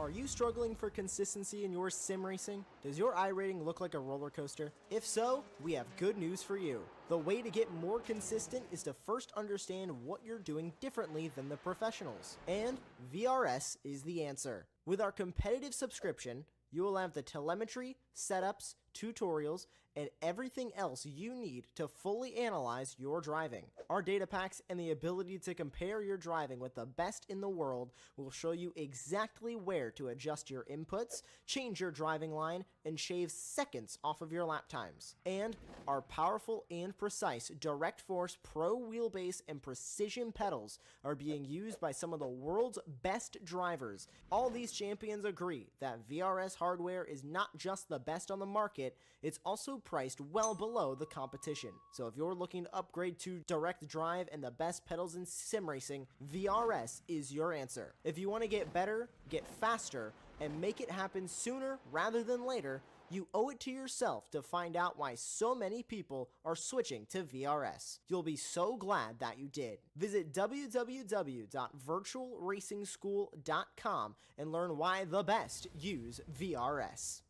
Are you struggling for consistency in your sim racing? Does your iRating look like a roller coaster? If so, we have good news for you. The way to get more consistent is to first understand what you're doing differently than the professionals. And VRS is the answer. With our competitive subscription, you will have the telemetry, setups, tutorials, and everything else you need to fully analyze your driving. Our data packs and the ability to compare your driving with the best in the world will show you exactly where to adjust your inputs, change your driving line, and shave seconds off of your lap times. And our powerful and precise Direct Force Pro wheelbase and precision pedals are being used by some of the world's best drivers. All these champions agree that VRS hardware is not just the best on the market, it's also priced well below the competition. So if you're looking to upgrade to direct drive and the best pedals in sim racing, VRS is your answer. If you want to get better, get faster, and make it happen sooner rather than later, you owe it to yourself to find out why so many people are switching to VRS. You'll be so glad that you did. Visit www.virtualracingschool.com and learn why the best use VRS.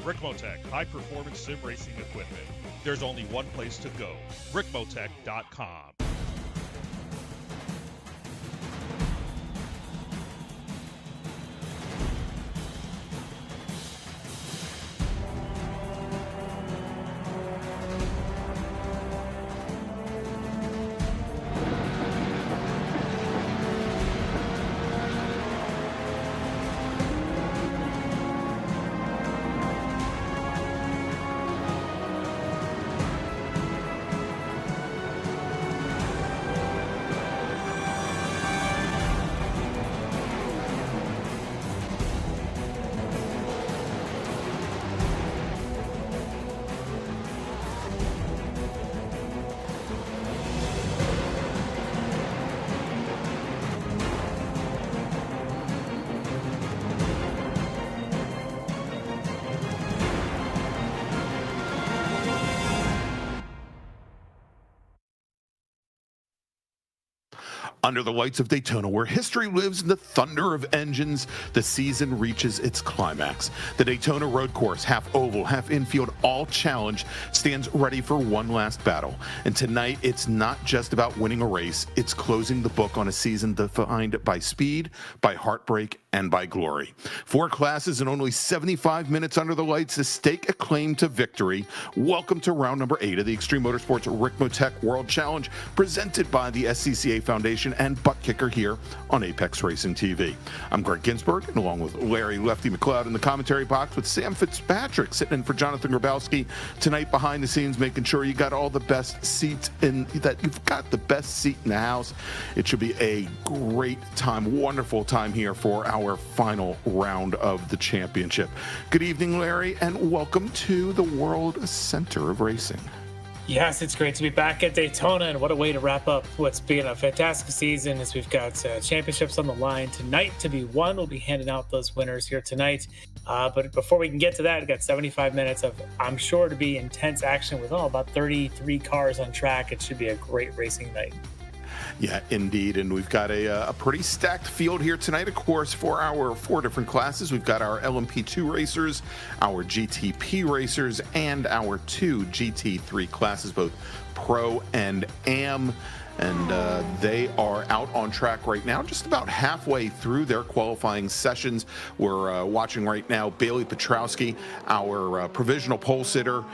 Ricmotech, high-performance sim racing equipment. There's only one place to go, Ricmotech.com. Under the lights of Daytona, where history lives in the thunder of engines, the season reaches its climax. The Daytona road course, half oval, half infield, all challenge, stands ready for one last battle. And tonight, it's not just about winning a race, it's closing the book on a season defined by speed, by heartbreak, and by glory. 4 classes and only 75 minutes under the lights to stake a claim to victory. Welcome to round number 8 of the Extreme Motorsports Ricmotech World Challenge, presented by the SCCA Foundation and Butt Kicker here on Apex Racing TV. I'm Greg Ginsburg, and along with Larry Lefty McLeod in the commentary box, with Sam Fitzpatrick sitting in for Jonathan Grabowski tonight behind the scenes, making sure you got all the best seats in, that you've got the best seat in the house. It should be a great time, wonderful time here for our final round of the championship. Good evening, Larry, and welcome to the World Center of Racing. Yes, it's great to be back at Daytona, and what a way to wrap up what's been a fantastic season as we've got championships on the line tonight to be won. We'll be handing out those winners here tonight. But before we can get to that, we've got 75 minutes of, I'm sure, to be intense action with about 33 cars on track. It should be a great racing night. Yeah, indeed. And we've got a pretty stacked field here tonight, of course, for our 4 different classes. We've got our LMP2 racers, our GTP racers, and our 2 GT3 classes, both Pro and Am. and they are out on track right now, just about halfway through their qualifying sessions. We're watching right now Bailey Petrowski, our provisional pole sitter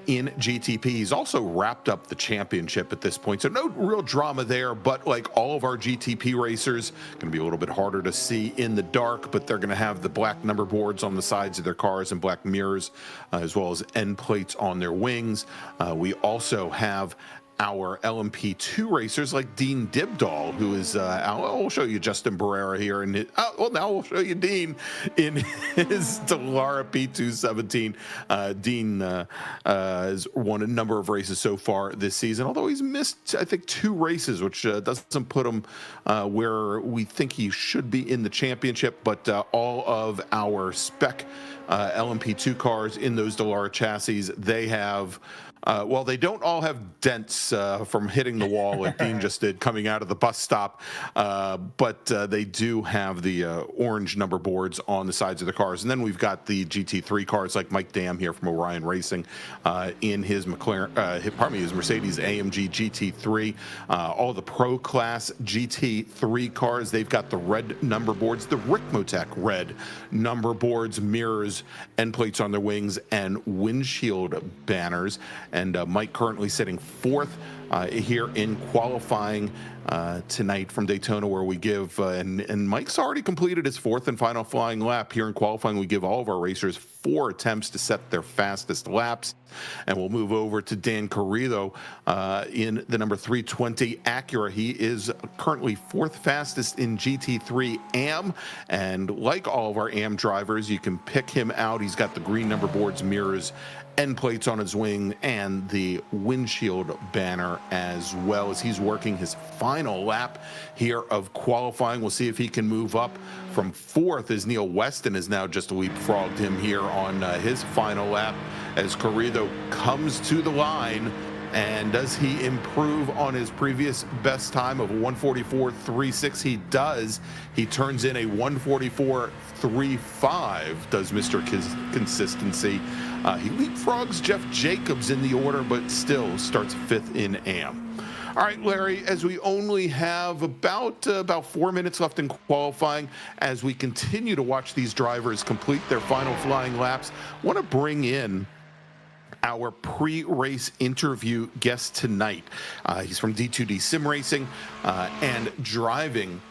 in GTP. He's also wrapped up the championship at this point, so no real drama there, but like all of our GTP racers, going to be a little bit harder to see in the dark, but they're going to have the black number boards on the sides of their cars and black mirrors, as well as end plates on their wings. We also have our LMP2 racers like Dean Dibdahl, who is, I'll show you Justin Barrera here, and now we'll show you Dean in his Dallara P217. Dean has won a number of races so far this season, although he's missed, I think, 2 races, which doesn't put him where we think he should be in the championship, but all of our spec LMP2 cars in those Dallara chassis, they have well, they don't all have dents from hitting the wall like Dean just did coming out of the bus stop, but they do have the orange number boards on the sides of the cars. And then we've got the GT3 cars like Mike Dam here from Orion Racing in his his Mercedes AMG GT3. All the Pro Class GT3 cars, they've got the red number boards, the Ricmotech red number boards, mirrors, end plates on their wings, and windshield banners. And Mike currently sitting 4th here in qualifying tonight from Daytona, where we give, and Mike's already completed his 4th and final flying lap. Here in qualifying, we give all of our racers 4 attempts to set their fastest laps. And we'll move over to Dan Carrillo in the number 320 Acura. He is currently 4th fastest in GT3 AM. And like all of our AM drivers, you can pick him out. He's got the green number boards, mirrors, end plates on his wing, and the windshield banner, as well as he's working his final lap here of qualifying. We'll see if he can move up from 4th, as Neil Weston has now just leapfrogged him here on his final lap, as Carrillo comes to the line. And does he improve on his previous best time of 144.36? He does. He turns in a 144.35, does Mr. Consistency. He leapfrogs Jeff Jacobs in the order, but still starts 5th in AM. All right, Larry, as we only have about 4 minutes left in qualifying, as we continue to watch these drivers complete their final flying laps, I want to bring in our pre-race interview guest tonight. He's from D2D Sim Racing and driving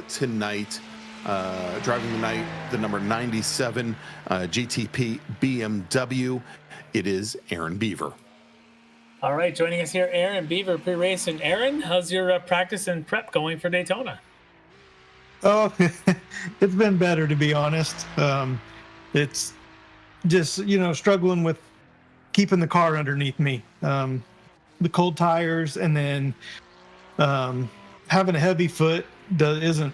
tonight. Driving tonight, the number 97 GTP BMW. It is Aaron Beaver. All right, joining us here, Aaron Beaver, pre-race. And Aaron, how's your practice and prep going for Daytona? Oh, it's been better, to be honest. It's just, struggling with keeping the car underneath me. The cold tires, and then having a heavy foot isn't,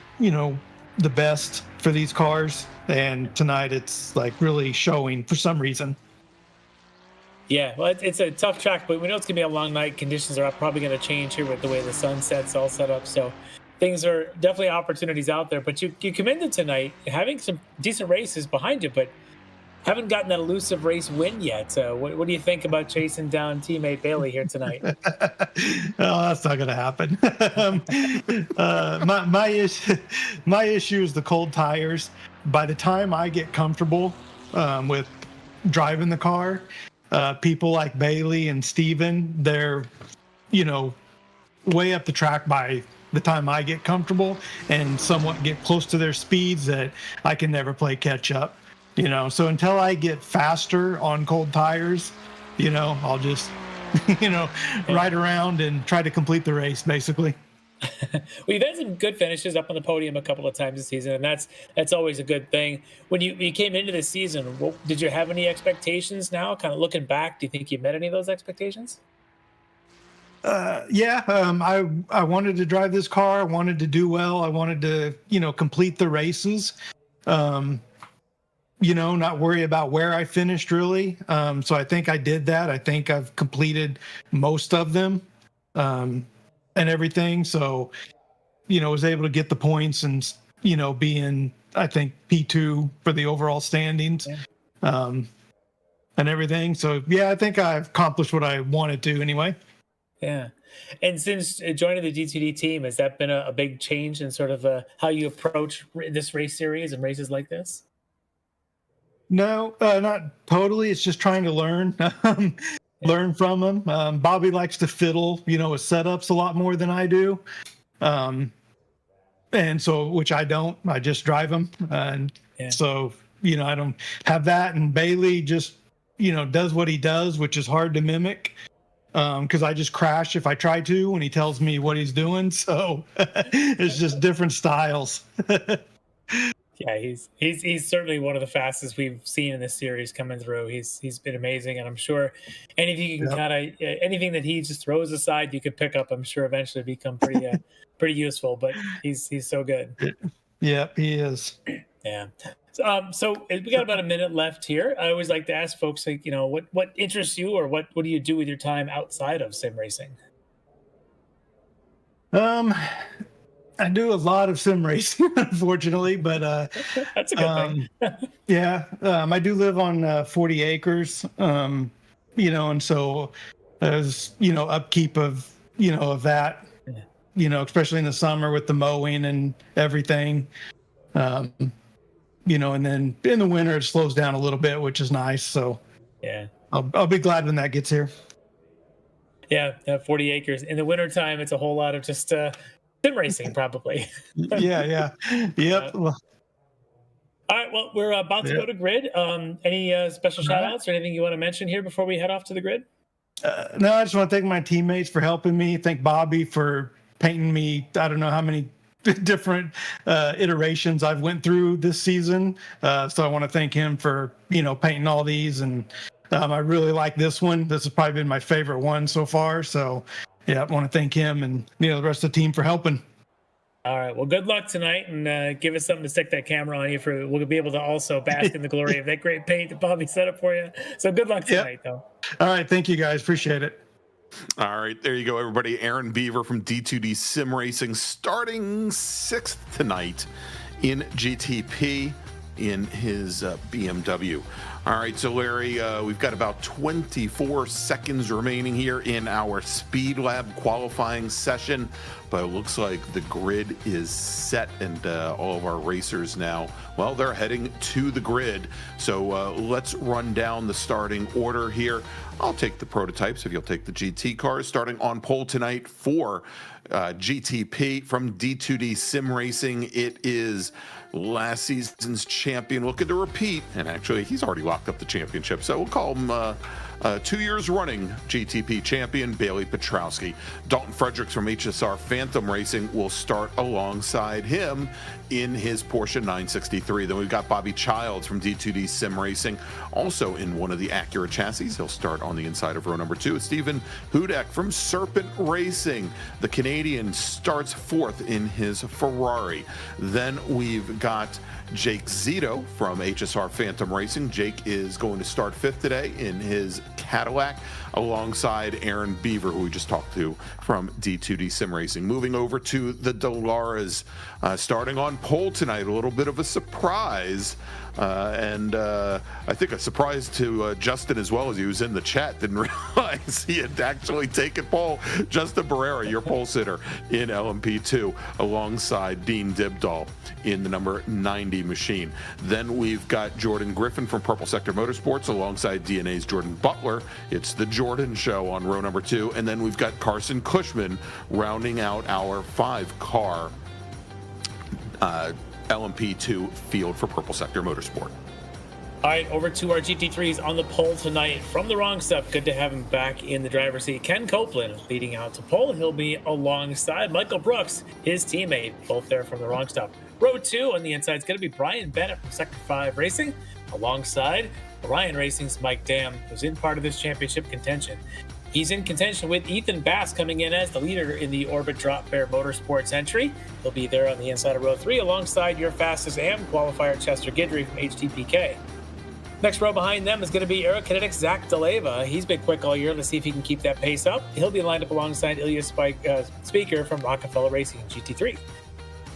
the best for these cars. And tonight it's like really showing for some reason. Yeah, well, it's a tough track, but we know it's going to be a long night. Conditions are probably going to change here with the way the sun sets all set up. So things are definitely opportunities out there. But you come into tonight having some decent races behind you, but haven't gotten that elusive race win yet. What do you think about chasing down teammate Bailey here tonight? Oh, that's not going to happen. My issue is the cold tires. By the time I get comfortable with driving the car, people like Bailey and Steven, they're, way up the track by the time I get comfortable and somewhat get close to their speeds that I can never play catch up. So until I get faster on cold tires, I'll just, ride around and try to complete the race, basically. Well, you've had some good finishes up on the podium a couple of times this season, and that's always a good thing. When you came into this season, did you have any expectations now? Kind of looking back, do you think you met any of those expectations? Yeah, I wanted to drive this car. I wanted to do well. I wanted to, complete the races. Not worry about where I finished, really. So I think I did that. I think I've completed most of them and everything. So, was able to get the points and, be in, I think, P2 for the overall standings and everything. So, yeah, I think I've accomplished what I wanted to anyway. Yeah. And since joining the D2D team, has that been a big change in sort of how you approach this race series and races like this? No, not totally. It's just trying to learn, learn from him. Bobby likes to fiddle, with setups a lot more than I do. And so, which I don't, I just drive him. And so, I don't have that. And Bailey just, does what he does, which is hard to mimic. Because I just crash if I try to when he tells me what he's doing. So it's just different styles. Yeah, he's certainly one of the fastest we've seen in this series coming through. He's been amazing, and I'm sure anything you can anything that he just throws aside, you could pick up. I'm sure eventually become pretty useful. But he's so good. Yep, he is. Yeah. So we got about a minute left here. I always like to ask folks, like, what interests you, or what do you do with your time outside of sim racing? I do a lot of sim racing, unfortunately, but that's a good thing. Yeah, I do live on 40 acres, and so there's upkeep of of that, especially in the summer with the mowing and everything. And then in the winter it slows down a little bit, which is nice. So yeah, I'll be glad when that gets here. Yeah, 40 acres. In the wintertime, it's a whole lot of just sim racing, probably. Yeah. Yep. All right, well, we're about to go to grid. Any special shout outs or anything you want to mention here before we head off to the grid? No, I just want to thank my teammates for helping me. Thank Bobby for painting me. I don't know how many different iterations I've went through this season. So I want to thank him for, painting all these. And I really like this one. This has probably been my favorite one so far. So yeah, I want to thank him and, the rest of the team for helping. All right. Well, good luck tonight, and give us something to stick that camera on you for. We'll be able to also bask in the glory of that great paint that Bobby set up for you. So good luck tonight, though. All right. Thank you, guys. Appreciate it. All right, there you go, everybody. Aaron Beaver from D2D Sim Racing starting 6th tonight in GTP in his BMW. All right, so Larry, we've got about 24 seconds remaining here in our Speed Lab qualifying session, but it looks like the grid is set, and all of our racers now, well, they're heading to the grid. So let's run down the starting order here. I'll take the prototypes if you'll take the GT cars. Starting on pole tonight for GTP from D2D Sim Racing, it is last season's champion looking to repeat, and actually he's already locked up the championship, so we'll call him 2 years running GTP champion, Bailey Petrowski. Dalton Fredericks from HSR Phantom Racing will start alongside him in his Porsche 963. Then we've got Bobby Childs from D2D Sim Racing, also in one of the Acura chassis. He'll start on the inside of row number 2. Stephen Hudek from Serpent Racing. The Canadian starts 4th in his Ferrari. Then we've got Jake Zito from HSR Phantom Racing. Jake is going to start 5th today in his Cadillac alongside Aaron Beaver, who we just talked to from D2D Sim Racing. Moving over to the Dolaras, starting on pole tonight, a little bit of a surprise. And I think a surprise to Justin as well, as he was in the chat, didn't realize he had actually taken pole. Justin Barrera, your pole sitter in LMP2, alongside Dean Dibdahl in the number 90 machine. Then we've got Jordan Griffin from Purple Sector Motorsports alongside DNA's Jordan Butler. It's the Jordan Show on row number 2. And then we've got Carson Cushman rounding out our 5-car LMP2 field for Purple Sector Motorsport. All right, over to our GT3s on the pole tonight. From the wrong stuff, good to have him back in the driver's seat. Ken Copeland leading out to pole. He'll be alongside Michael Brooks, his teammate, both there from the wrong stuff. Row 2 on the inside is going to be Brian Bennett from Sector 5 Racing, alongside Orion Racing's Mike Dam, who's in part of this championship contention. He's in contention with Ethan Bass coming in as the leader in the Orbit Drop Bear Motorsports entry. He'll be there on the inside of row 3 alongside your fastest AM qualifier, Chester Guidry from HTPK. Next row behind them is going to be Aerokinetics' Zach DeLeva. He's been quick all year. Let's see if he can keep that pace up. He'll be lined up alongside Ilya Speaker from Rockefeller Racing GT3.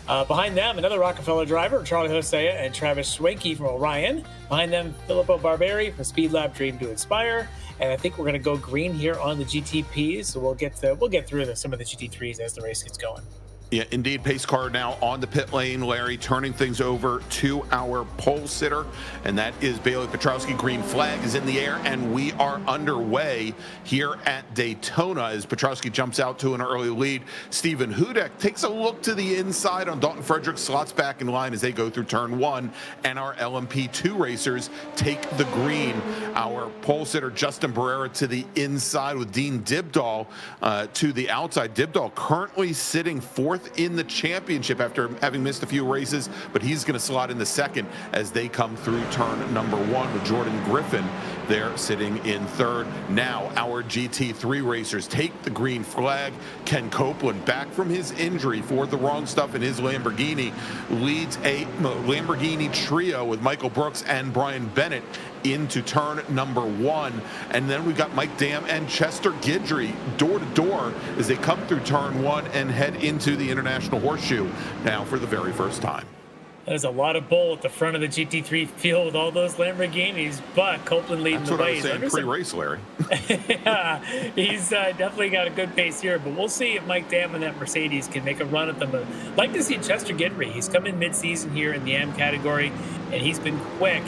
Behind them, another Rockefeller driver, Charlie Hosea and Travis Schwenke from Orion. Behind them, Filippo Barberi from Speed Lab Dream to Inspire. And I think we're going to go green here on the GTPs. So we'll get through some of the GT3s as the race gets going. Yeah, indeed. Pace car now on the pit lane, Larry, turning things over to our pole sitter, and that is Bailey Petrowski. Green flag is in the air, and we are underway here at Daytona as Petrowski jumps out to an early lead. Steven Hudek takes a look to the inside on Dalton Frederick, slots back in line as they go through turn 1, and our LMP2 racers take the green. Our pole sitter, Justin Barrera, to the inside with Dean Dibdahl to the outside. Dibdahl currently sitting fourth in the championship after having missed a few races, but he's going to slot in the second as they come through turn number 1 with Jordan Griffin there sitting in third. Now our GT3 racers take the green flag. Ken Copeland, back from his injury for the wrong stuff in his Lamborghini, leads a Lamborghini trio with Michael Brooks and Brian Bennett into turn number 1. And then we've got Mike Dam and Chester Guidry door to door as they come through turn 1 and head into the International Horseshoe now for the very first time. There's a lot of bull at the front of the GT3 field with all those Lamborghinis, but Copeland leading the way. That's what I was saying pre-race, Larry. Yeah, he's definitely got a good pace here, but we'll see if Mike Dam and that Mercedes can make a run at them. But I'd like to see Chester Guidry. He's come in mid-season here in the AM category, and he's been quick,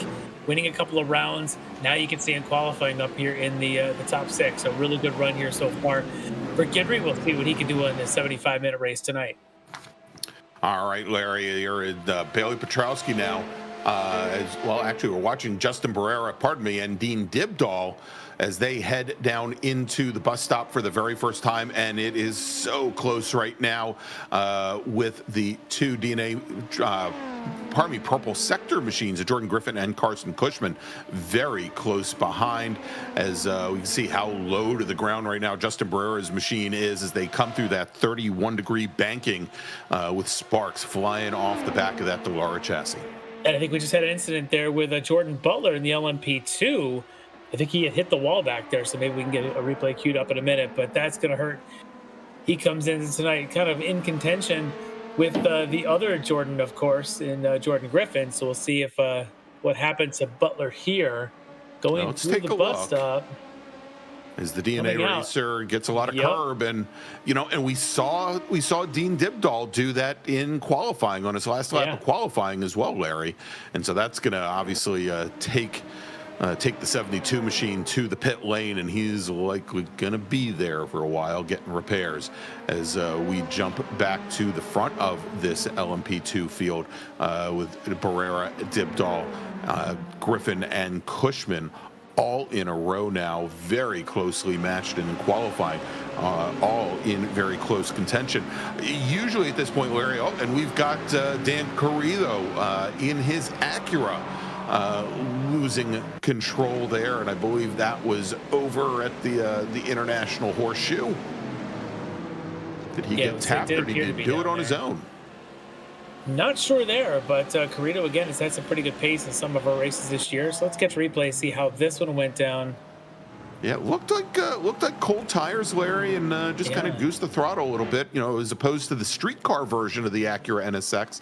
winning a couple of rounds. Now you can see him qualifying up here in the top 6. A really good run here so far for Guidry. We'll see what he can do in the 75-minute race tonight. All right, Larry, you're at Bailey Petrowski now. As well, actually, we're watching Justin Barrera, and Dean Dibdahl as they head down into the bus stop for the very first time, and it is so close right now with the two purple sector machines of Jordan Griffin and Carson Cushman very close behind, as we can see how low to the ground right now Justin Barrera's machine is as they come through that 31-degree banking with sparks flying off the back of that Dallara chassis. And I think we just had an incident there with Jordan Butler in the LMP2. I think he had hit the wall back there, so maybe we can get a replay queued up in a minute, but that's going to hurt. He comes in tonight kind of in contention with the other Jordan, of course, in Jordan Griffin. So we'll see if what happens to Butler here going through the bus stop. As the DNA racer gets a lot of curb, and and we saw Dean Dibdahl do that in qualifying on his last lap of qualifying as well, Larry. And so that's going to obviously take the 72 machine to the pit lane, and he's likely going to be there for a while getting repairs as we jump back to the front of this LMP2 field with Barrera, Dibdahl, Griffin, and Cushman all in a row now, very closely matched in qualifying, all in very close contention. Usually at this point, Larry, and we've got Dan Carrillo in his Acura, losing control there, and I believe that was over at the International Horseshoe. Did he get tapped, or did he do it on his own? Not sure there, but Carrillo again has had some pretty good pace in some of our races this year. So let's get to replay, see how this one went down. Yeah, it looked like cold tires, Larry, and just kind of goosed the throttle a little bit, as opposed to the street car version of the Acura NSX,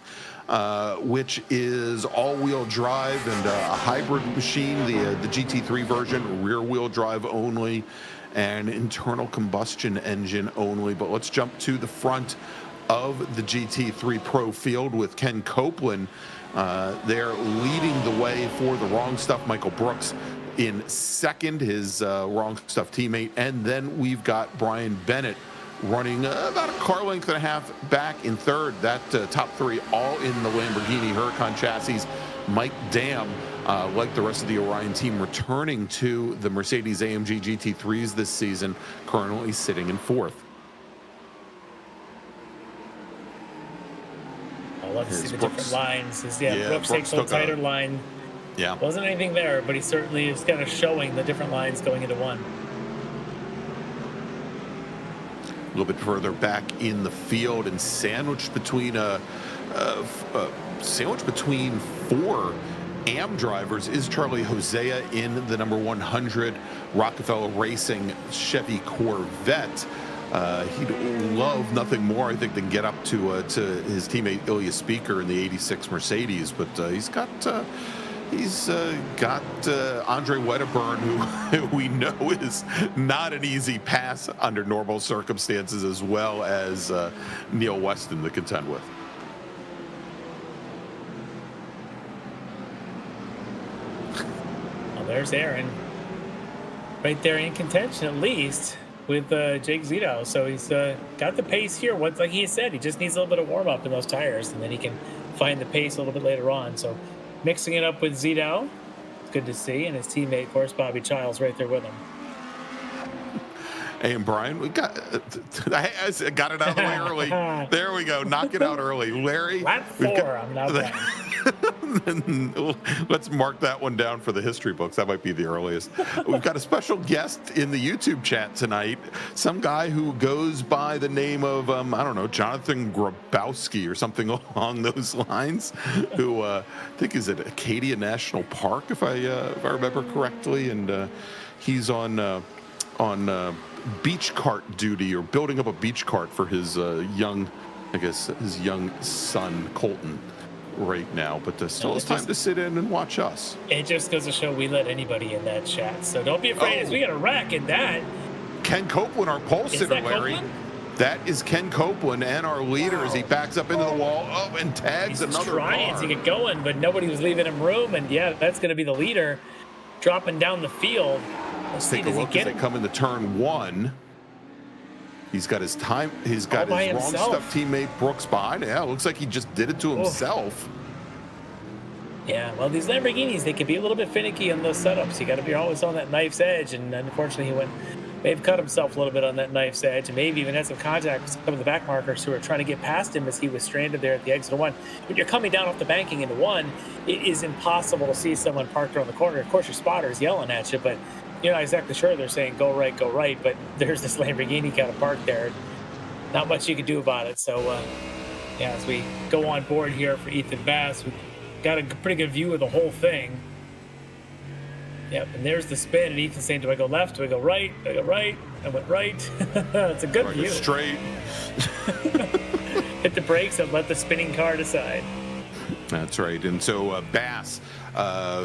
which is all-wheel drive and a hybrid machine. The GT3 version, rear-wheel drive only, and internal combustion engine only. But let's jump to the front of the GT3 Pro field with Ken Copeland there leading the way for the wrong stuff. Michael Brooks in second, his wrong stuff teammate, and then we've got Brian Bennett running about a car length and a half back in third. That top 3 all in the Lamborghini Huracan chassis. Mike Dam, like the rest of the Orion team, returning to the Mercedes-AMG GT3s this season, currently sitting in fourth. Love to see the different lines. Brooks takes a tighter line. Yeah. Wasn't anything there, but he certainly is kind of showing the different lines going into one. A little bit further back in the field and sandwiched between 4 AM drivers is Charlie Hosea in the number 100 Rockefeller Racing Chevy Corvette. He'd love nothing more, I think, than get up to his teammate Ilya Speaker in the 86 Mercedes, but he's got Andre Wedderburn, who we know is not an easy pass under normal circumstances, as well as Neil Weston to contend with. Well, there's Aaron. Right there in contention, at least, with Jake Zito. So he's got the pace here. Like he said, he just needs a little bit of warm-up in those tires, and then he can find the pace a little bit later on. So mixing it up with Zito, it's good to see. And his teammate, of course, Bobby Childs, right there with him. Hey, and Brian, I got it out of the way early. There we go. Knock it out early. Larry. Lap 4, I'm not playing. Let's mark that one down for the history books. That might be the earliest. We've got a special guest in the YouTube chat tonight. Some guy who goes by the name of, I don't know, Jonathan Grabowski or something along those lines, who I think is at Acadia National Park, if I remember correctly. And he's on beach cart duty, or building up a beach cart for his young son, Colton, right now, but still it's time to sit in and watch us. It just goes to show we let anybody in that chat, so don't be afraid. As we got a rack in that. Ken Copeland, our pole sitter, Larry. Copeland? That is Ken Copeland, and our leader, as he backs up into the wall. Oh, and tags another trying car to get going, but nobody was leaving him room, and yeah, that's going to be the leader dropping down the field. Let's take a look as they come into turn 1. He's got his time. He's got his wrong stuff teammate Brooks behind. Yeah, it looks like he just did it to himself. Yeah, well, these Lamborghinis, they can be a little bit finicky on those setups. You got to be always on that knife's edge, and unfortunately, he may have cut himself a little bit on that knife's edge, and maybe even had some contact with some of the back markers who were trying to get past him as he was stranded there at the exit of 1. When you're coming down off the banking into 1, it is impossible to see someone parked around the corner. Of course, your spotter's yelling at you, but you're not exactly sure. They're saying go right, but there's this Lamborghini kind of parked there. Not much you can do about it. So, yeah, as we go on board here for Ethan Bass, we've got a pretty good view of the whole thing. Yep, and there's the spin, and Ethan's saying, do I go left? Do I go right? Do I go right? I went right. It's a good view. Straight. Hit the brakes and let the spinning car decide. That's right. And so Bass,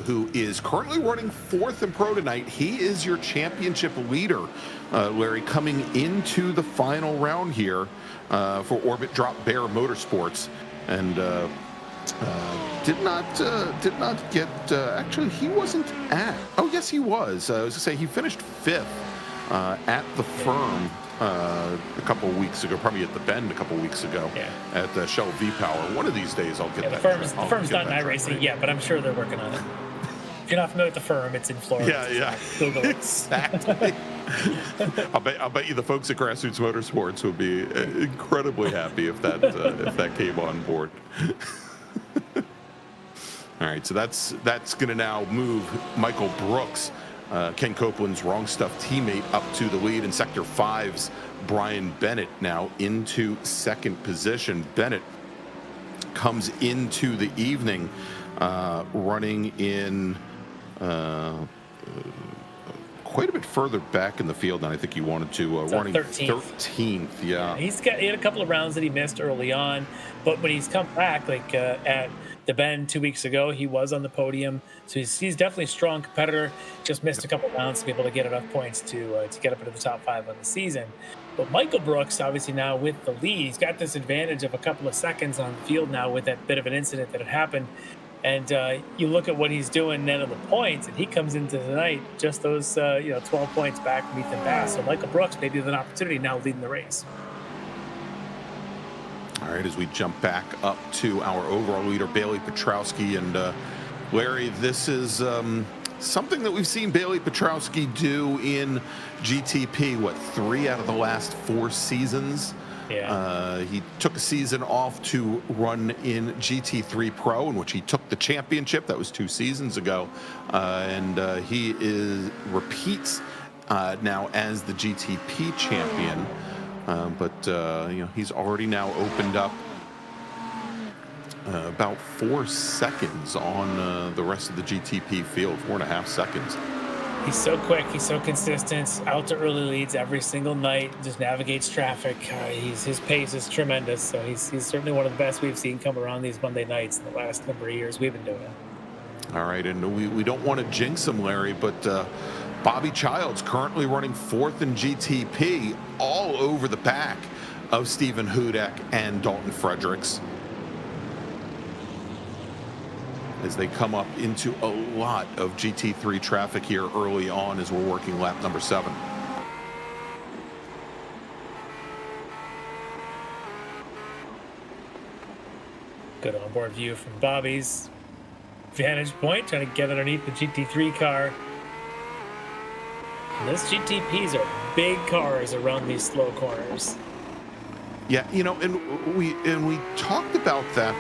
who is currently running 4th in Pro tonight, he is your championship leader, Larry, coming into the final round here for Orbit Drop Bear Motorsports. And did not get, actually, he wasn't at, oh, yes, he was. I was going to say he finished 5th at the firm a couple of weeks ago, probably at the Bend a couple of weeks ago, at the Shell V-Power. One of these days I'll get that. The firm's not in iRacing yet, but I'm sure they're working on it. If you're not familiar with the firm, it's in Florida. Yeah. Google it. Exactly. I'll bet you the folks at Grassroots Motorsports would be incredibly happy if that came on board. All right, so that's going to now move Michael Brooks, Ken Copeland's wrong stuff teammate, up to the lead in Sector 5's Brian Bennett now into 2nd position. Bennett comes into the evening running in quite a bit further back in the field than I think he wanted to. Running 13th, yeah. He had a couple of rounds that he missed early on, but when he's come back, like at the Bend 2 weeks ago, he was on the podium. So he's definitely a strong competitor. Just missed a couple of rounds to be able to get enough points to get up into the top 5 on the season. But Michael Brooks, obviously now with the lead, he's got this advantage of a couple of seconds on the field now with that bit of an incident that had happened. And you look at what he's doing then on the points, and he comes into tonight just those 12 points back from Ethan Bass. So Michael Brooks maybe with an opportunity now leading the race. All right, as we jump back up to our overall leader, Bailey Petrowski. And Larry, this is something that we've seen Bailey Petrowski do in GTP, 3 out of the last 4 seasons? Yeah. He took a season off to run in GT3 Pro, in which he took the championship. That was 2 seasons ago. And he repeats now as the GTP champion. But he's already now opened up about 4 seconds on the rest of the GTP field, 4.5 seconds. He's so quick. He's so consistent. Out to early leads every single night. Just navigates traffic. His pace is tremendous. So he's certainly one of the best we've seen come around these Monday nights in the last number of years we've been doing it. All right, and we don't want to jinx him, Larry, but Bobby Childs currently running 4th in GTP, all over the back of Stephen Hudek and Dalton Fredericks, as they come up into a lot of GT3 traffic here early on as we're working lap number 7. Good onboard view from Bobby's vantage point, trying to get underneath the GT3 car. And those GTPs are big cars around these slow corners. Yeah, you know, and we talked about that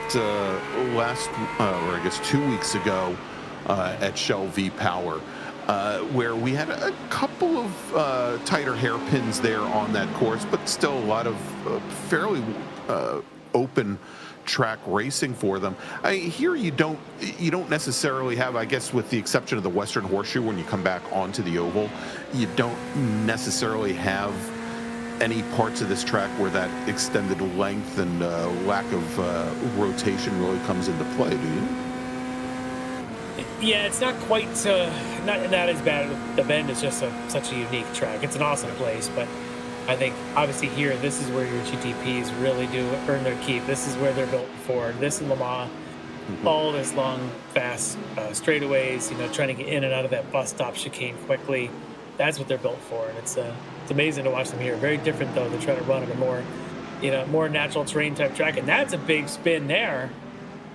last, or I guess 2 weeks ago at Shell V Power, where we had a couple of tighter hairpins there on that course, but still a lot of fairly open track racing for them. Here you don't necessarily have, I guess with the exception of the Western Horseshoe, when you come back onto the oval, you don't necessarily have any parts of this track where that extended length and lack of rotation really comes into play, do you? Yeah, it's not quite not as bad. The Bend is just such a unique track. It's an awesome place, but I think obviously here, this is where your GTPs really do earn their keep. This is where they're built for. This and Le Mans, all this long, fast straightaways, you know, trying to get in and out of that bus stop chicane quickly. That's what they're built for, and it's amazing to watch them here. Very different though. They try to run at a more natural terrain type track, and that's a big spin there.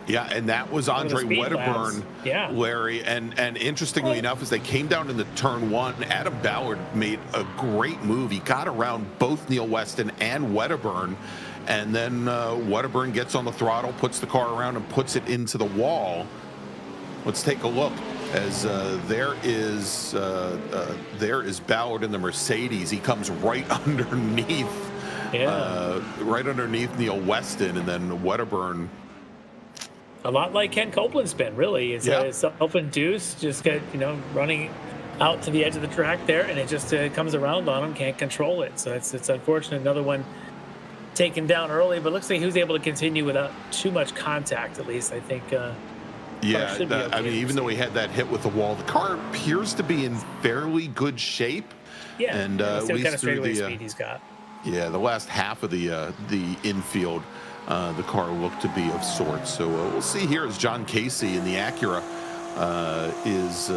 Yeah, and that was Andre Wedderburn, yeah. Larry. And interestingly enough, as they came down into turn 1, Adam Ballard made a great move. He got around both Neil Weston and Wedderburn, and then Wedderburn gets on the throttle, puts the car around, and puts it into the wall. Let's take a look. As there is Ballard in the Mercedes. He comes right underneath, right underneath Neil Weston, and then Wedderburn. A lot like Ken Copeland's spin, really. It's self-induced, just get running out to the edge of the track there, and it just comes around on him, can't control it. So it's unfortunate. Another one taken down early, but looks like he was able to continue without too much contact, at least, I think. Yeah, I mean, even though he had that hit with the wall, the car appears to be in fairly good shape. Yeah, and at least kind of through the speed he's got. Yeah, the last half of the infield, the car looked to be of sorts. So we'll see here as John Casey in the Acura is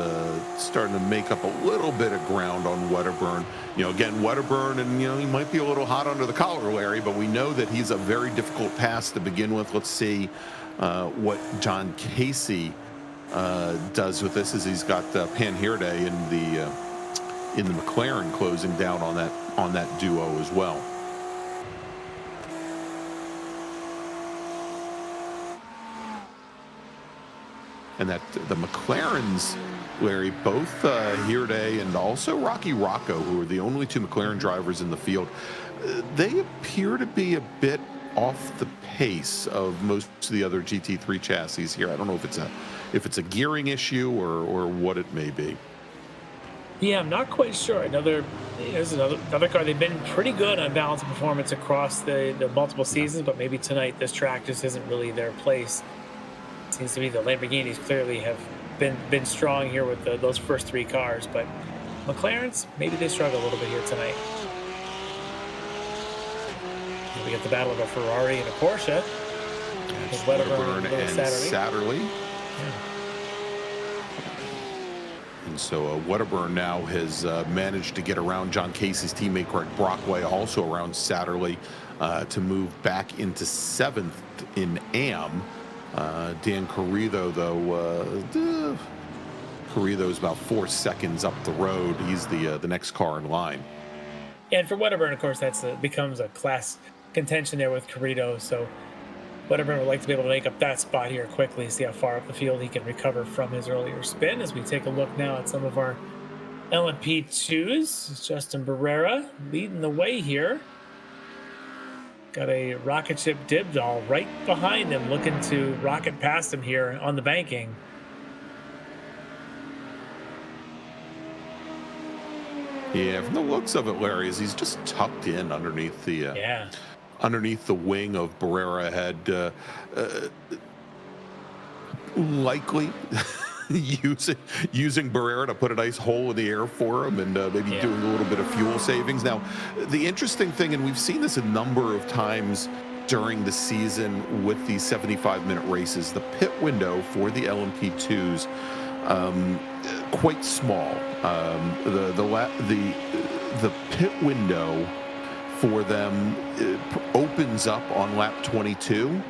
starting to make up a little bit of ground on Wedderburn. Again, Wedderburn, and he might be a little hot under the collar, Larry, but we know that he's a very difficult pass to begin with. Let's see what John Casey does with this, as he's got Panhirde in the McLaren closing down on that duo as well. And that the McLarens, Larry, both Hirde and also Rocky Rocco, who are the only two McLaren drivers in the field, they appear to be a bit off the pace of most of the other GT3 chassis here. I don't know if it's a gearing issue or what it may be. Yeah, I'm not quite sure. Another car. They've been pretty good on balance and performance across the multiple seasons, but maybe tonight this track just isn't really their place. It seems to me the Lamborghinis clearly have been strong here with those first three cars, but McLarens, maybe they struggle a little bit here tonight. And we get the battle of a Ferrari and a Porsche. It's Wedderburn and Satterley. Yeah. And so Wedderburn now has managed to get around John Casey's teammate Greg Brockway, also around Satterley, to move back into 7th in AM. Dan Carrizo, though, Carrizo's about 4 seconds up the road. He's the next car in line. And for Wedderburn, of course, that's becomes a class contention there with Carrizo. So Wedderburn would like to be able to make up that spot here quickly, see how far up the field he can recover from his earlier spin. As we take a look now at some of our LMP2s, Justin Barrera leading the way here. Got a rocket ship Dibdall right behind him, looking to rocket past him here on the banking. Yeah, from the looks of it, Larry, is he's just tucked in underneath the underneath the wing of Barrera. Had likely using Barrera to put a nice hole in the air for him, and maybe doing a little bit of fuel savings. Now, the interesting thing, and we've seen this a number of times during the season with these 75-minute races, the pit window for the LMP2s quite small. The pit window for them opens up on lap 22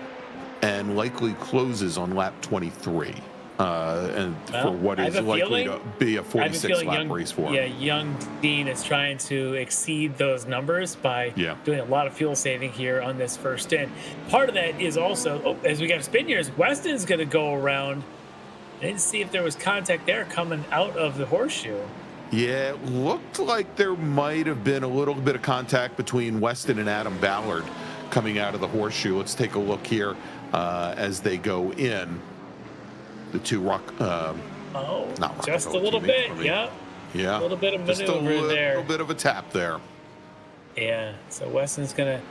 and likely closes on lap 23. And for what is likely to be a 46-lap race for him. Yeah, young Dean is trying to exceed those numbers by doing a lot of fuel saving here on this first stint. Part of that is also, as we got spin years, Weston's going to go around. I didn't see if there was contact there coming out of the horseshoe. Yeah, it looked like there might have been a little bit of contact between Weston and Adam Ballard coming out of the horseshoe. Let's take a look here as they go in. The two just a little bit, yeah. A little bit of maneuver there. A little bit of a tap there. Yeah, so Weston's gonna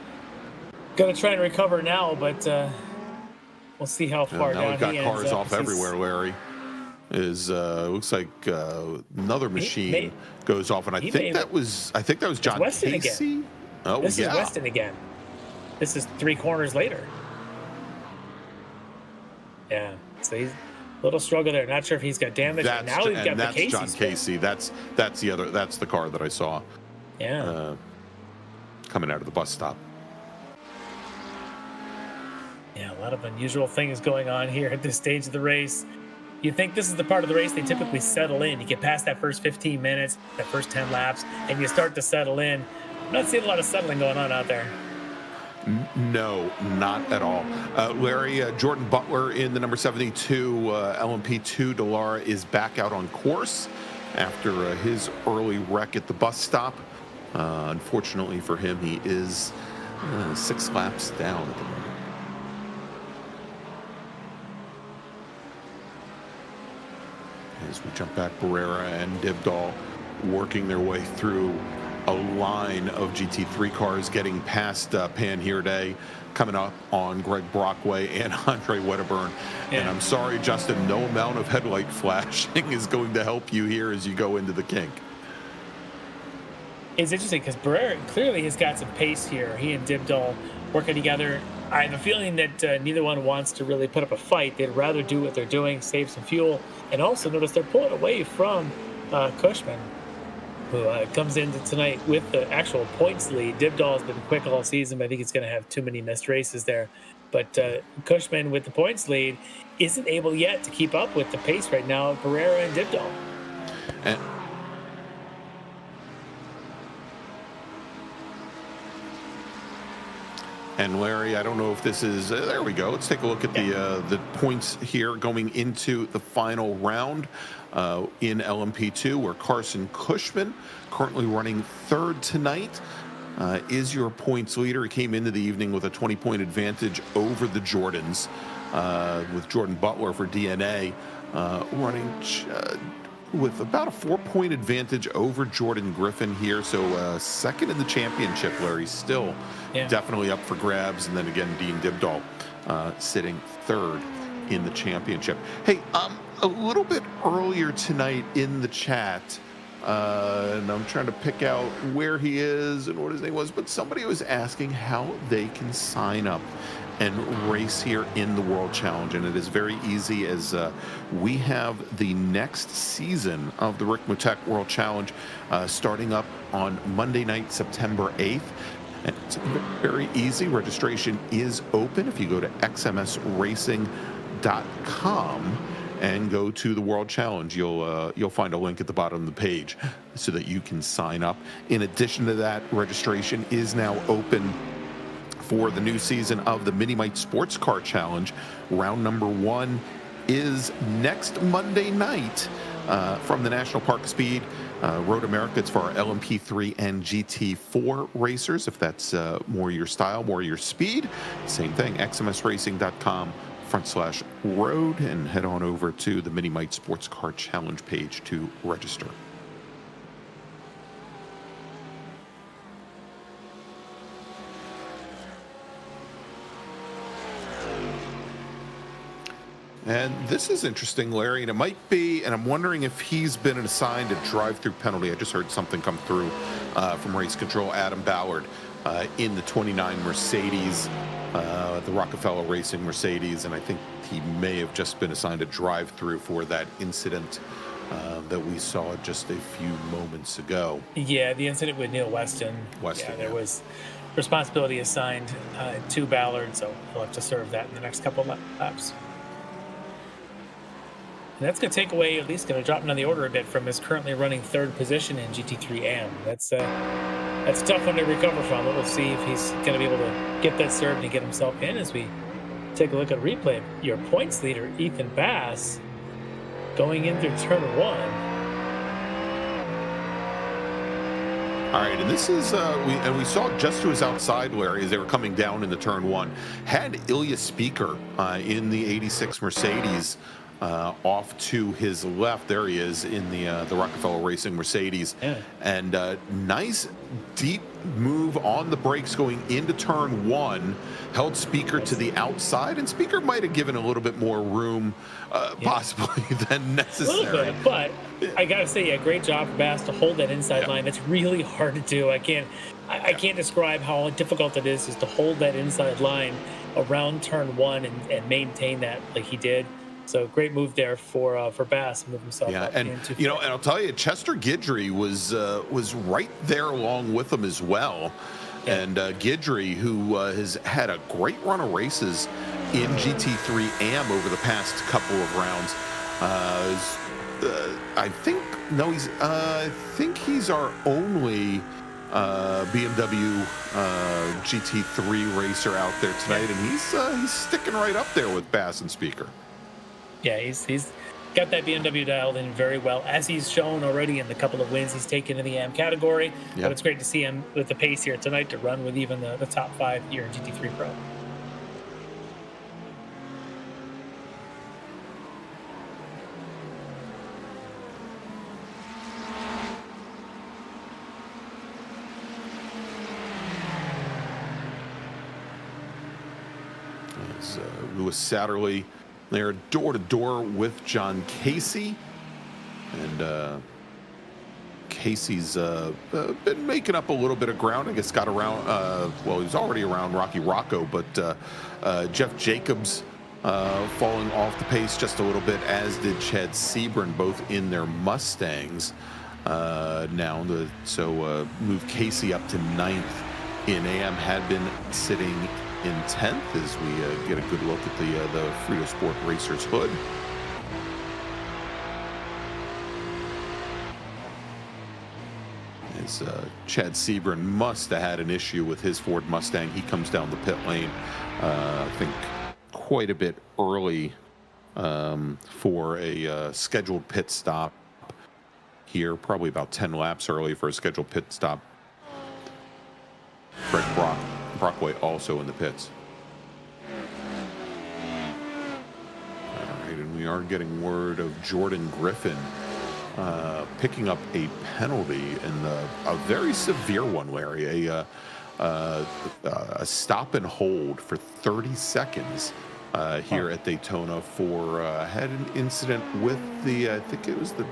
try and recover now, but we'll see how far down he ends up. Now we've got cars off everywhere, Larry. Looks like another machine goes off, and I think that was John Weston Casey. Again. Oh, this is Weston again. This is 3 corners later. Yeah, so he's a little struggle there. Not sure if he's got damage. Now we've got the Casey. John Casey. That's the car that I saw. Yeah. Coming out of the bus stop. Yeah, a lot of unusual things going on here at this stage of the race. You think this is the part of the race they typically settle in. You get past that first 15 minutes, that first 10 laps, and you start to settle in. I'm not seeing a lot of settling going on out there. No, not at all. Larry, Jordan Butler in the number 72 LMP2 Dallara is back out on course after his early wreck at the bus stop. Unfortunately for him, he is 6 laps down at the moment. As we jump back, Barrera and Dibdal working their way through a line of GT3 cars, getting past Pan Hirday, coming up on Greg Brockway and Andre Wedderburn. Yeah. And I'm sorry, Justin, no amount of headlight flashing is going to help you here as you go into the kink. It's interesting because Barrera clearly has got some pace here. He and Dibdal working together. I have a feeling that neither one wants to really put up a fight. They'd rather do what they're doing, save some fuel, and also notice they're pulling away from Cushman, who comes into tonight with the actual points lead. Dibdal has been quick all season, but I think he's going to have too many missed races there. But Cushman with the points lead isn't able yet to keep up with the pace right now of Barrera and Dibdal. And Larry, I don't know if this is, there we go. Let's take a look at the points here going into the final round in LMP2, where Carson Cushman, currently running 3rd tonight, is your points leader. He came into the evening with a 20-point advantage over the Jordans, with Jordan Butler for DNA running with about a 4-point advantage over Jordan Griffin here. So 2nd in the championship, Larry, still definitely up for grabs. And then again, Dean Dibdal sitting 3rd in the championship. Hey, a little bit earlier tonight in the chat, and I'm trying to pick out where he is and what his name was, but somebody was asking how they can sign up and race here in the World Challenge. And it is very easy, as we have the next season of the Ricmotech World Challenge starting up on Monday night, September 8th. And it's very easy. Registration is open. If you go to xmsracing.com and go to the World Challenge, you'll find a link at the bottom of the page so that you can sign up. In addition to that, registration is now open for the new season of the Mini-Mite Sports Car Challenge. Round number 1 is next Monday night from the National Park Speed Road America. It's for our LMP3 and GT4 racers, if that's more your style, more your speed. Same thing, xmsracing.com/road, and head on over to the Mini-Mite Sports Car Challenge page to register. And this is interesting, Larry, and it might be, and I'm wondering if he's been assigned a drive-through penalty. I just heard something come through from race control, Adam Ballard, in the 29 Mercedes, the Rockefeller Racing Mercedes, and I think he may have just been assigned a drive-through for that incident that we saw just a few moments ago. Yeah, the incident with Neil Weston. There was responsibility assigned to Ballard, so he'll have to serve that in the next couple of laps. And that's going to take away, at least going to drop him down the order a bit from his currently running third position in GT3 AM. That's a tough one to recover from, but we'll see if he's going to be able to get that served and get himself in as we take a look at a replay. Your points leader, Ethan Bass, going in through turn 1. All right, and this is we saw just to his outside, Larry, as they were coming down into turn 1, had Ilya Speaker in the 86 Mercedes off to his left. There he is in the Rockefeller Racing Mercedes. Yeah. And nice deep move on the brakes going into turn 1, held Speaker to the outside, and Speaker might have given a little bit more room possibly than necessary. A little bit, but I gotta say, great job for Bass to hold that inside line. That's really hard to do. I can't describe how difficult it is to hold that inside line around turn 1 and maintain that like he did. So great move there for Bass to move himself up. And and I'll tell you, Chester Guidry was right there along with him as well. Yeah. And Guidry, who has had a great run of races in GT3 AM over the past couple of rounds, I think he's our only BMW GT3 racer out there tonight, and he's sticking right up there with Bass and Speaker. Yeah, he's got that BMW dialed in very well, as he's shown already in the couple of wins he's taken in the AM category. Yep. But it's great to see him with the pace here tonight to run with even the top 5 here in GT3 Pro. It's Lewis Satterley. They're door-to-door with John Casey, and Casey's been making up a little bit of ground. I guess got around, he was already around Rocky Rocco, but Jeff Jacobs falling off the pace just a little bit, as did Chad Sebring, both in their Mustangs now. So move Casey up to 9th in AM, had been sitting in 10th as we get a good look at the Frito Sport Racers hood. As Chad Sebring must have had an issue with his Ford Mustang. He comes down the pit lane, I think quite a bit early for a scheduled pit stop here, probably about 10 laps early for a scheduled pit stop. Greg Brockway also in the pits. All right, and we are getting word of Jordan Griffin picking up a penalty, and a very severe one, Larry. A stop and hold for 30 seconds here at Daytona for had an incident with I think it was the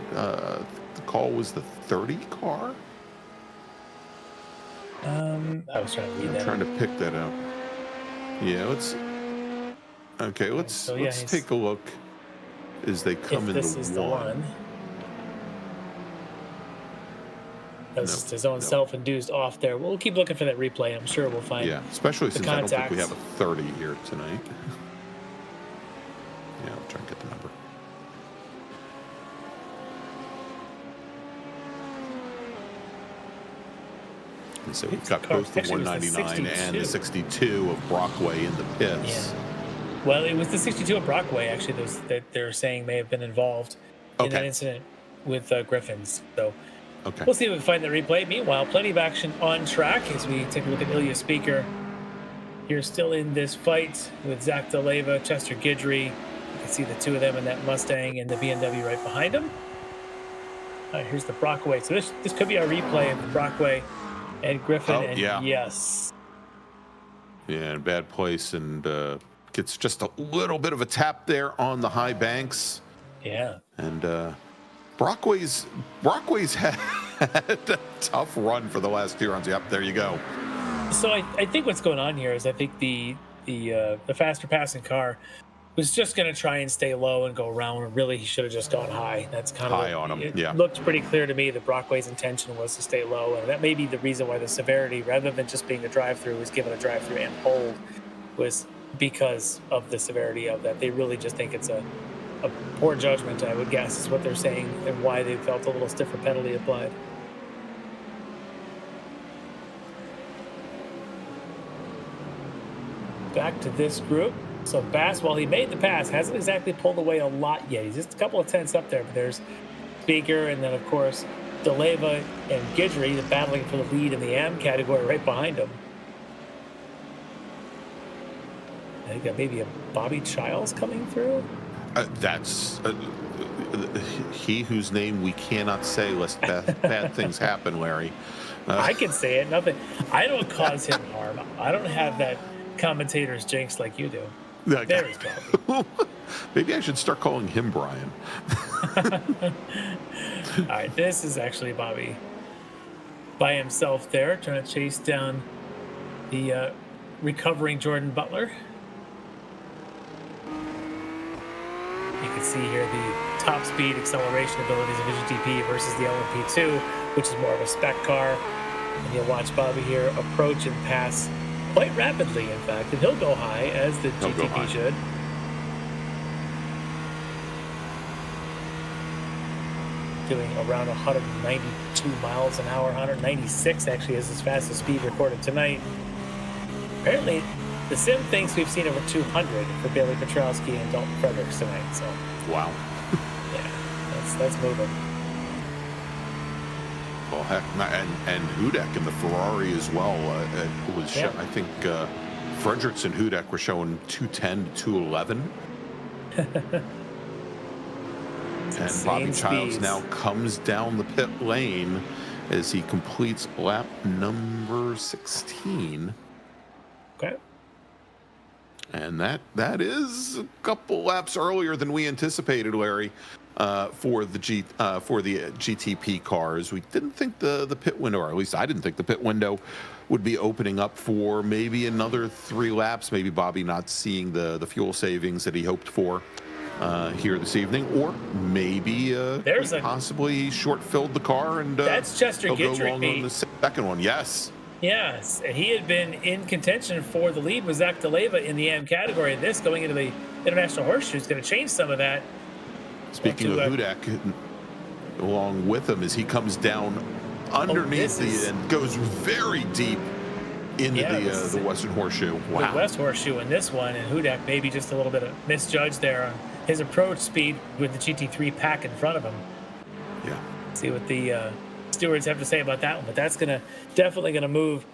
call was the 30 car. I was trying to read that. I'm trying to pick that up. Yeah, let's take a look as they come in. This is the one. That's his own self-induced off there. We'll keep looking for that replay. I'm sure we'll find. Yeah, especially since contacts. I don't think we have a 30 here tonight. Yeah, I'll try and get the number. And so we've got both the 199 and the 62 of Brockway in the pits. Yeah. Well, it was the 62 of Brockway, actually, that they're saying may have been involved in that incident with Griffins. So we'll see if we can find the replay. Meanwhile, plenty of action on track as we take a look at Ilya Speaker. You're still in this fight with Zach DeLeva, Chester Guidry. You can see the two of them in that Mustang and the BMW right behind them. All right, here's the Brockway. So this could be our replay of the Brockway and Griffin. Yes. Yeah, in a bad place, and Gets just a little bit of a tap there on the high banks. Yeah. And Brockway's had a tough run for the last 2 rounds. Yep, there you go. So I think what's going on here is I think the faster passing car was just going to try and stay low and go around. And really, he should have just gone high. That's kind of high on him. It yeah, looked pretty clear to me that Brockway's intention was to stay low, and that may be the reason why the severity, rather than just being a drive-through, was given a drive-through and hold, was because of the severity of that. They really just think it's a poor judgment, I would guess, is what they're saying, and why they felt a little stiffer penalty applied. Back to this group. So Bass, while he made the pass, hasn't exactly pulled away a lot yet. He's just a couple of tenths up there, but there's Speaker, and then, of course, DeLeva and Guidry, battling for the lead in the AM category right behind him. I think that maybe a Bobby Childs coming through. That's he whose name we cannot say lest bad things happen, Larry. I can say it. Nothing. I don't cause him harm. I don't have that commentator's jinx like you do. There he's Bobby. Maybe I should start calling him Brian. All right, this is actually Bobby by himself there, trying to chase down the recovering Jordan Butler. You can see here the top speed acceleration abilities of his GTP versus the LMP2, which is more of a spec car. And you'll watch Bobby here approach and pass quite rapidly, in fact, and he'll go high, as the GTP should. Doing around 192 miles an hour, 196 actually is his fastest speed recorded tonight. Apparently, the sim thinks we've seen over 200 for Bailey Petrowski and Dalton Fredericks tonight. So, wow, yeah, that's moving. Well, heck, and Hudek in the Ferrari as well. It was I think Fredericks and Hudek were showing 210 to 211. And Bobby Childs now comes down the pit lane as he completes lap number 16. Okay. And that is a couple laps earlier than we anticipated, Larry, for the GTP cars. We didn't think the pit window, or at least I didn't think the pit window would be opening up for maybe another 3 laps. Maybe Bobby not seeing the fuel savings that he hoped for here this evening, or maybe possibly short-filled the car and that's Chester he'll Guidry, go long on the second one. Yes. Yes, he had been in contention for the lead with Zach DeLeva in the AM category. And this going into the International Horseshoe is going to change some of that. Speaking of Hudek, along with him as he comes down underneath and goes very deep into the Western Horseshoe. Wow. The West Horseshoe in this one, and Hudek maybe just a little bit of misjudged there on his approach speed with the GT3 pack in front of him. Yeah. See what the stewards have to say about that one, but that's definitely gonna move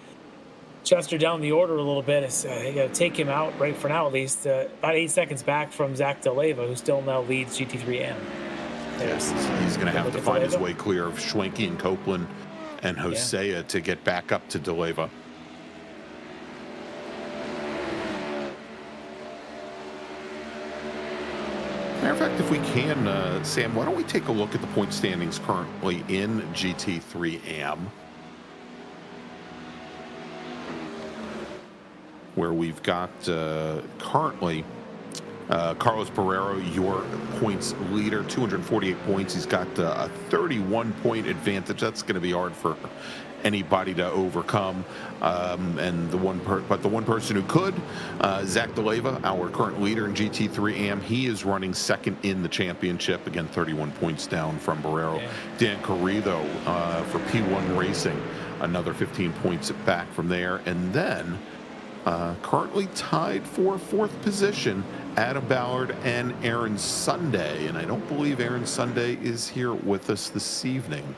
Chester down the order a little bit. They got to take him out right for now, at least about 8 seconds back from Zach DeLeva, who still now leads GT3M. Yes, he's going to have to find his way clear of Schwenke and Copeland and Hosea to get back up to DeLeva. Matter of fact, if we can, Sam, why don't we take a look at the point standings currently in GT3AM, where we've got currently Carlos Barrero, your points leader, 248 points. He's got a 31-point advantage. That's going to be hard for anybody to overcome. And the one person who could, Zach DeLeva, our current leader in GT3AM, he is running second in the championship. Again, 31 points down from Barrero. Yeah. Dan Carrido for P1 Racing, another 15 points back from there. And then currently tied for 4th position, Adam Ballard and Aaron Sunday. And I don't believe Aaron Sunday is here with us this evening.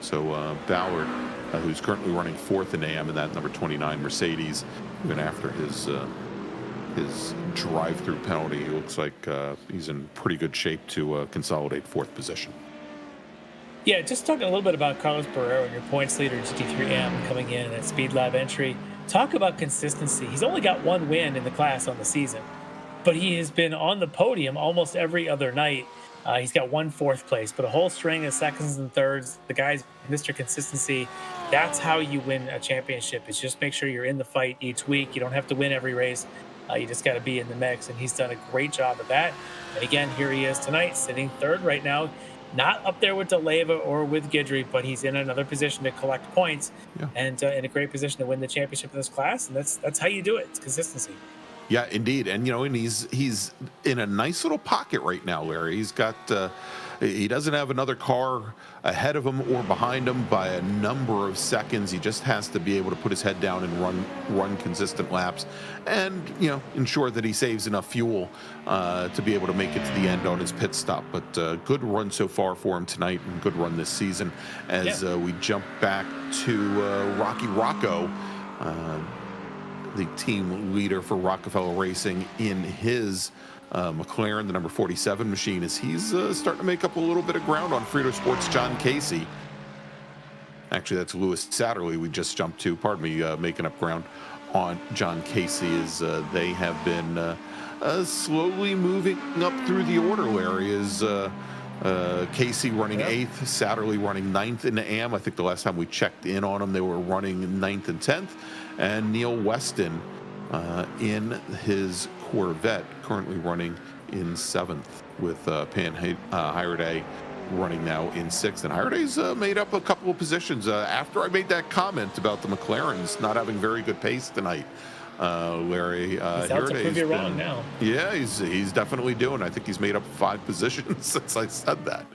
So Ballard, who's currently running 4th in AM in that number 29 Mercedes, even after his drive-through penalty, he looks like he's in pretty good shape to consolidate 4th position. Yeah, just talking a little bit about Carlos Barrero, your points leader in GT3M, coming in at Speed Lab entry. Talk about consistency. He's only got 1 win in the class on the season. but he has been on the podium almost every other night. He's got 1 4th place, but a whole string of seconds and thirds. The guy's Mr. Consistency. That's how you win a championship. Is just make sure you're in the fight each week. You don't have to win every race. You just got to be in the mix, and he's done a great job of that. And again, here he is tonight, sitting 3rd right now. Not up there with Deleva or with Guidry, but he's in another position to collect points, and in a great position to win the championship in this class. And that's how you do it. It's consistency. Yeah, indeed. And, and he's in a nice little pocket right now, Larry. He's got, he doesn't have another car ahead of him or behind him by a number of seconds. He just has to be able to put his head down and run consistent laps and, ensure that he saves enough fuel to be able to make it to the end on his pit stop. But good run so far for him tonight, and good run this season as we jump back to Rocky Rocco, the team leader for Rockefeller Racing in his McLaren, the number 47 machine, as he's starting to make up a little bit of ground on Frito Sports' John Casey. Actually, that's Lewis Satterley we just jumped to, making up ground on John Casey as they have been slowly moving up through the order, Larry, as Casey running 8th, Satterley running 9th in the AM. I think the last time we checked in on them, they were running 9th and 10th. And Neil Weston in his Corvette, currently running in 7th, with Pan Hyreday running now in 6th. And Hyreday's made up a couple of positions after I made that comment about the McLarens not having very good pace tonight. Larry, he's out to prove you wrong now. Yeah, he's definitely doing. I think he's made up 5 positions since I said that.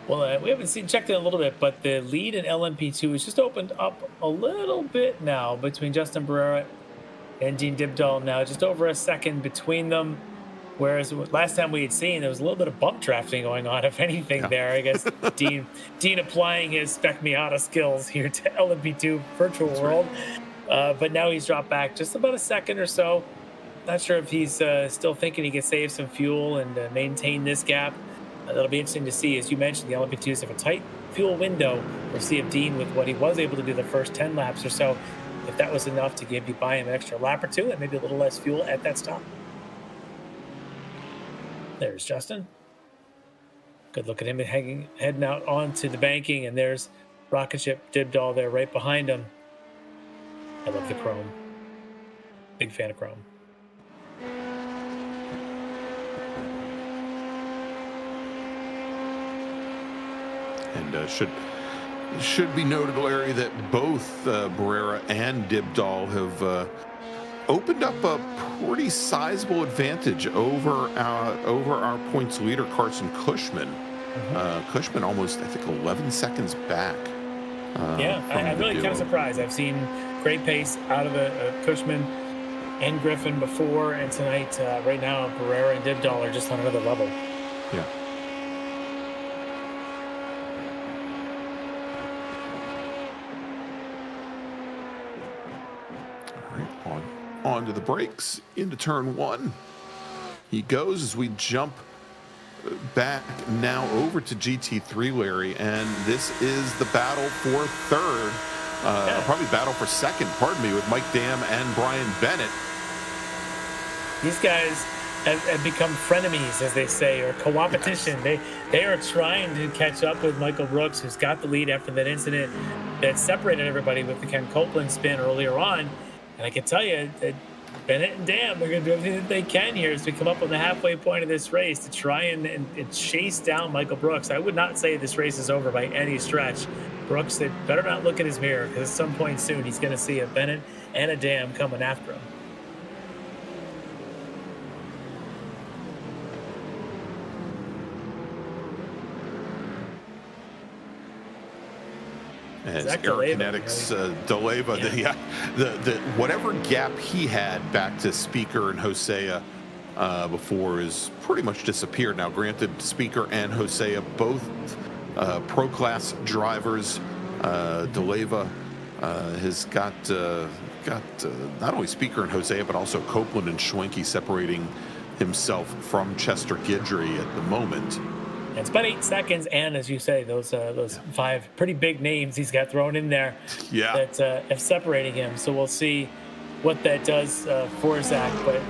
Well, we haven't checked it a little bit, but the lead in LMP2 has just opened up a little bit now between Justin Barrera and Dean Dibdahl. Now, just over a second between them. Whereas last time we had seen, there was a little bit of bump drafting going on, if anything, there. I guess Dean applying his Spec Miata skills here to LMP2 Virtual World. But now he's dropped back just about a second or so. Not sure if he's still thinking he can save some fuel and maintain this gap. That'll be interesting to see. As you mentioned, the LMP2s have a tight fuel window. We'll see if Dean, with what he was able to do the first 10 laps or so, if that was enough to buy him an extra lap or 2 and maybe a little less fuel at that stop. There's Justin. Good look at him heading out onto the banking, and there's Rocket Ship Dibdahl there right behind him. I love the chrome. Big fan of chrome. And should be noted, Larry, that both Barrera and Dibdahl have opened up a pretty sizable advantage over our points leader, Carson Cushman. Cushman almost, I think, 11 seconds back. I'm really kind of surprised. I've seen great pace out of Cushman and Griffin before, and tonight, right now, Barrera and Dibdahl are just on another level. Yeah. Onto the brakes, into turn 1. He goes as we jump back now over to GT3, Larry, and this is the battle for 3rd, probably battle for 2nd, with Mike Dam and Brian Bennett. These guys have become frenemies, as they say, or co-opetition. Yes. They are trying to catch up with Michael Brooks, who's got the lead after that incident that separated everybody with the Ken Copeland spin earlier on. And I can tell you that Bennett and Dam are going to do everything that they can here as we come up on the halfway point of this race to try and chase down Michael Brooks. I would not say this race is over by any stretch. Brooks had better not look in his mirror, because at some point soon he's going to see a Bennett and a Dam coming after him. As Aerokinetics Deleva, the whatever gap he had back to Speaker and Hosea before is pretty much disappeared now. Granted, Speaker and Hosea both pro class drivers. Deleva has got not only Speaker and Hosea, but also Copeland and Schwenke separating himself from Chester Guidry at the moment. And it's about 8 seconds, and as you say, those 5 pretty big names he's got thrown in there that have separating him. So we'll see what that does for Zach. But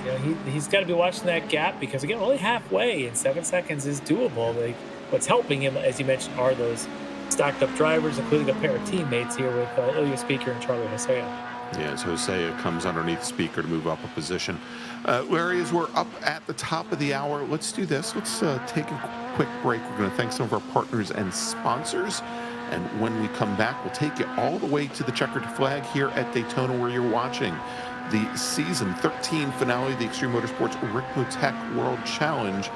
he's got to be watching that gap, because again, only halfway, and 7 seconds is doable. Like, what's helping him, as you mentioned, are those stacked up drivers, including a pair of teammates here with Ilya Speaker and Charlie Hosea. Yeah, as Hosea comes underneath Speaker to move up a position. Larry, as we're up at the top of the hour, let's do this. Let's take a quick break. We're going to thank some of our partners and sponsors. And when we come back, we'll take you all the way to the checkered flag here at Daytona, where you're watching the Season 13 finale of the Extreme Motorsports Ricmotech World Challenge,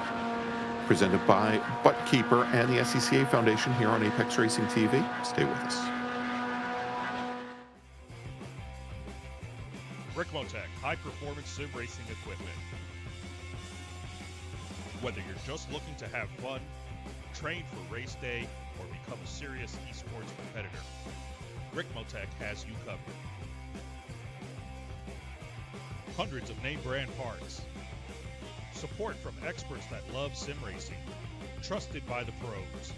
presented by Buttkeeper and the SCCA Foundation here on Apex Racing TV. Stay with us. Ricmotech, high-performance sim racing equipment. Whether you're just looking to have fun, train for race day, or become a serious esports competitor, Ricmotech has you covered. Hundreds of name-brand parts. Support from experts that love sim racing. Trusted by the pros.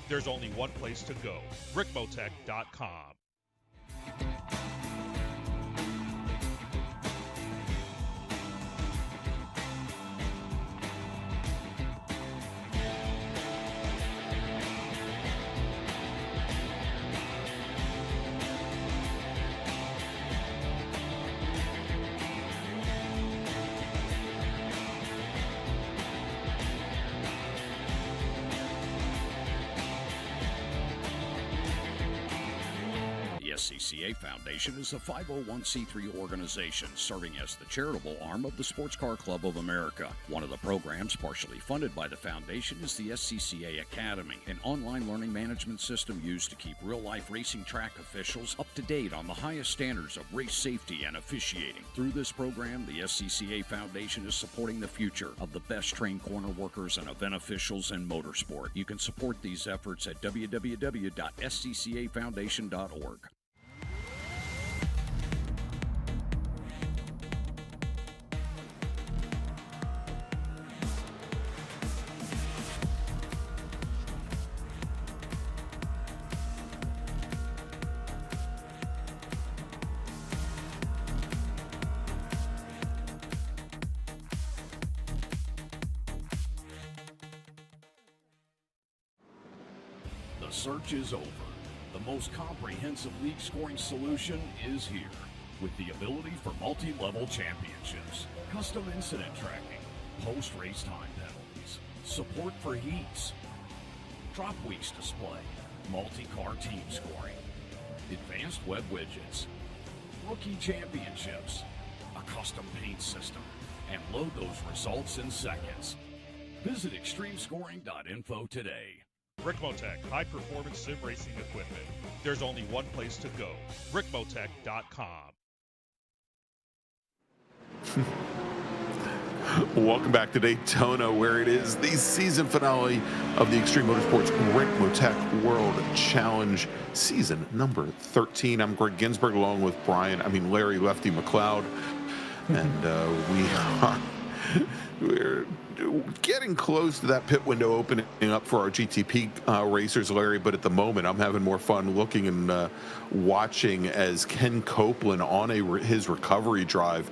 There's only one place to go, Ricmotech.com. The SCCA Foundation is a 501c3 organization serving as the charitable arm of the Sports Car Club of America. One of the programs partially funded by the foundation is the SCCA Academy, an online learning management system used to keep real-life racing track officials up to date on the highest standards of race safety and officiating. Through this program, the SCCA Foundation is supporting the future of the best trained corner workers and event officials in motorsport. You can support these efforts at www.sccafoundation.org. The search is over. The most comprehensive league scoring solution is here, with the ability for multi-level championships, custom incident tracking, post-race time penalties, support for heats, drop weeks display, multi-car team scoring, advanced web widgets, rookie championships, a custom paint system, and load those results in seconds. Visit extremescoring.info today. Ricmotech, high-performance sim racing equipment. There's only one place to go, Ricmotech.com. Welcome back to Daytona, where it is the season finale of the Extreme Motorsports Ricmotech World Challenge, season number 13. I'm Greg Ginsberg, along with Larry Lefty McLeod, and we're getting close to that pit window opening up for our GTP racers, Larry, but at the moment I'm having more fun looking and watching as Ken Copeland on his recovery drive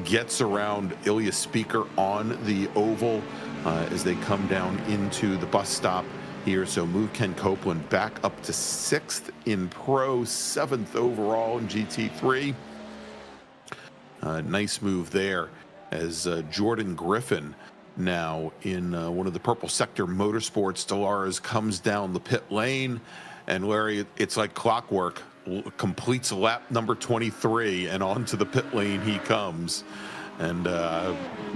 gets around Ilya Speaker on the oval as they come down into the bus stop here. So move Ken Copeland back up to 6th in Pro, 7th overall in GT3. Nice move there as Jordan Griffin, now in one of the Purple Sector Motorsports Stellaris, comes down the pit lane, and Larry, it's like clockwork, completes lap number 23, and onto the pit lane he comes. And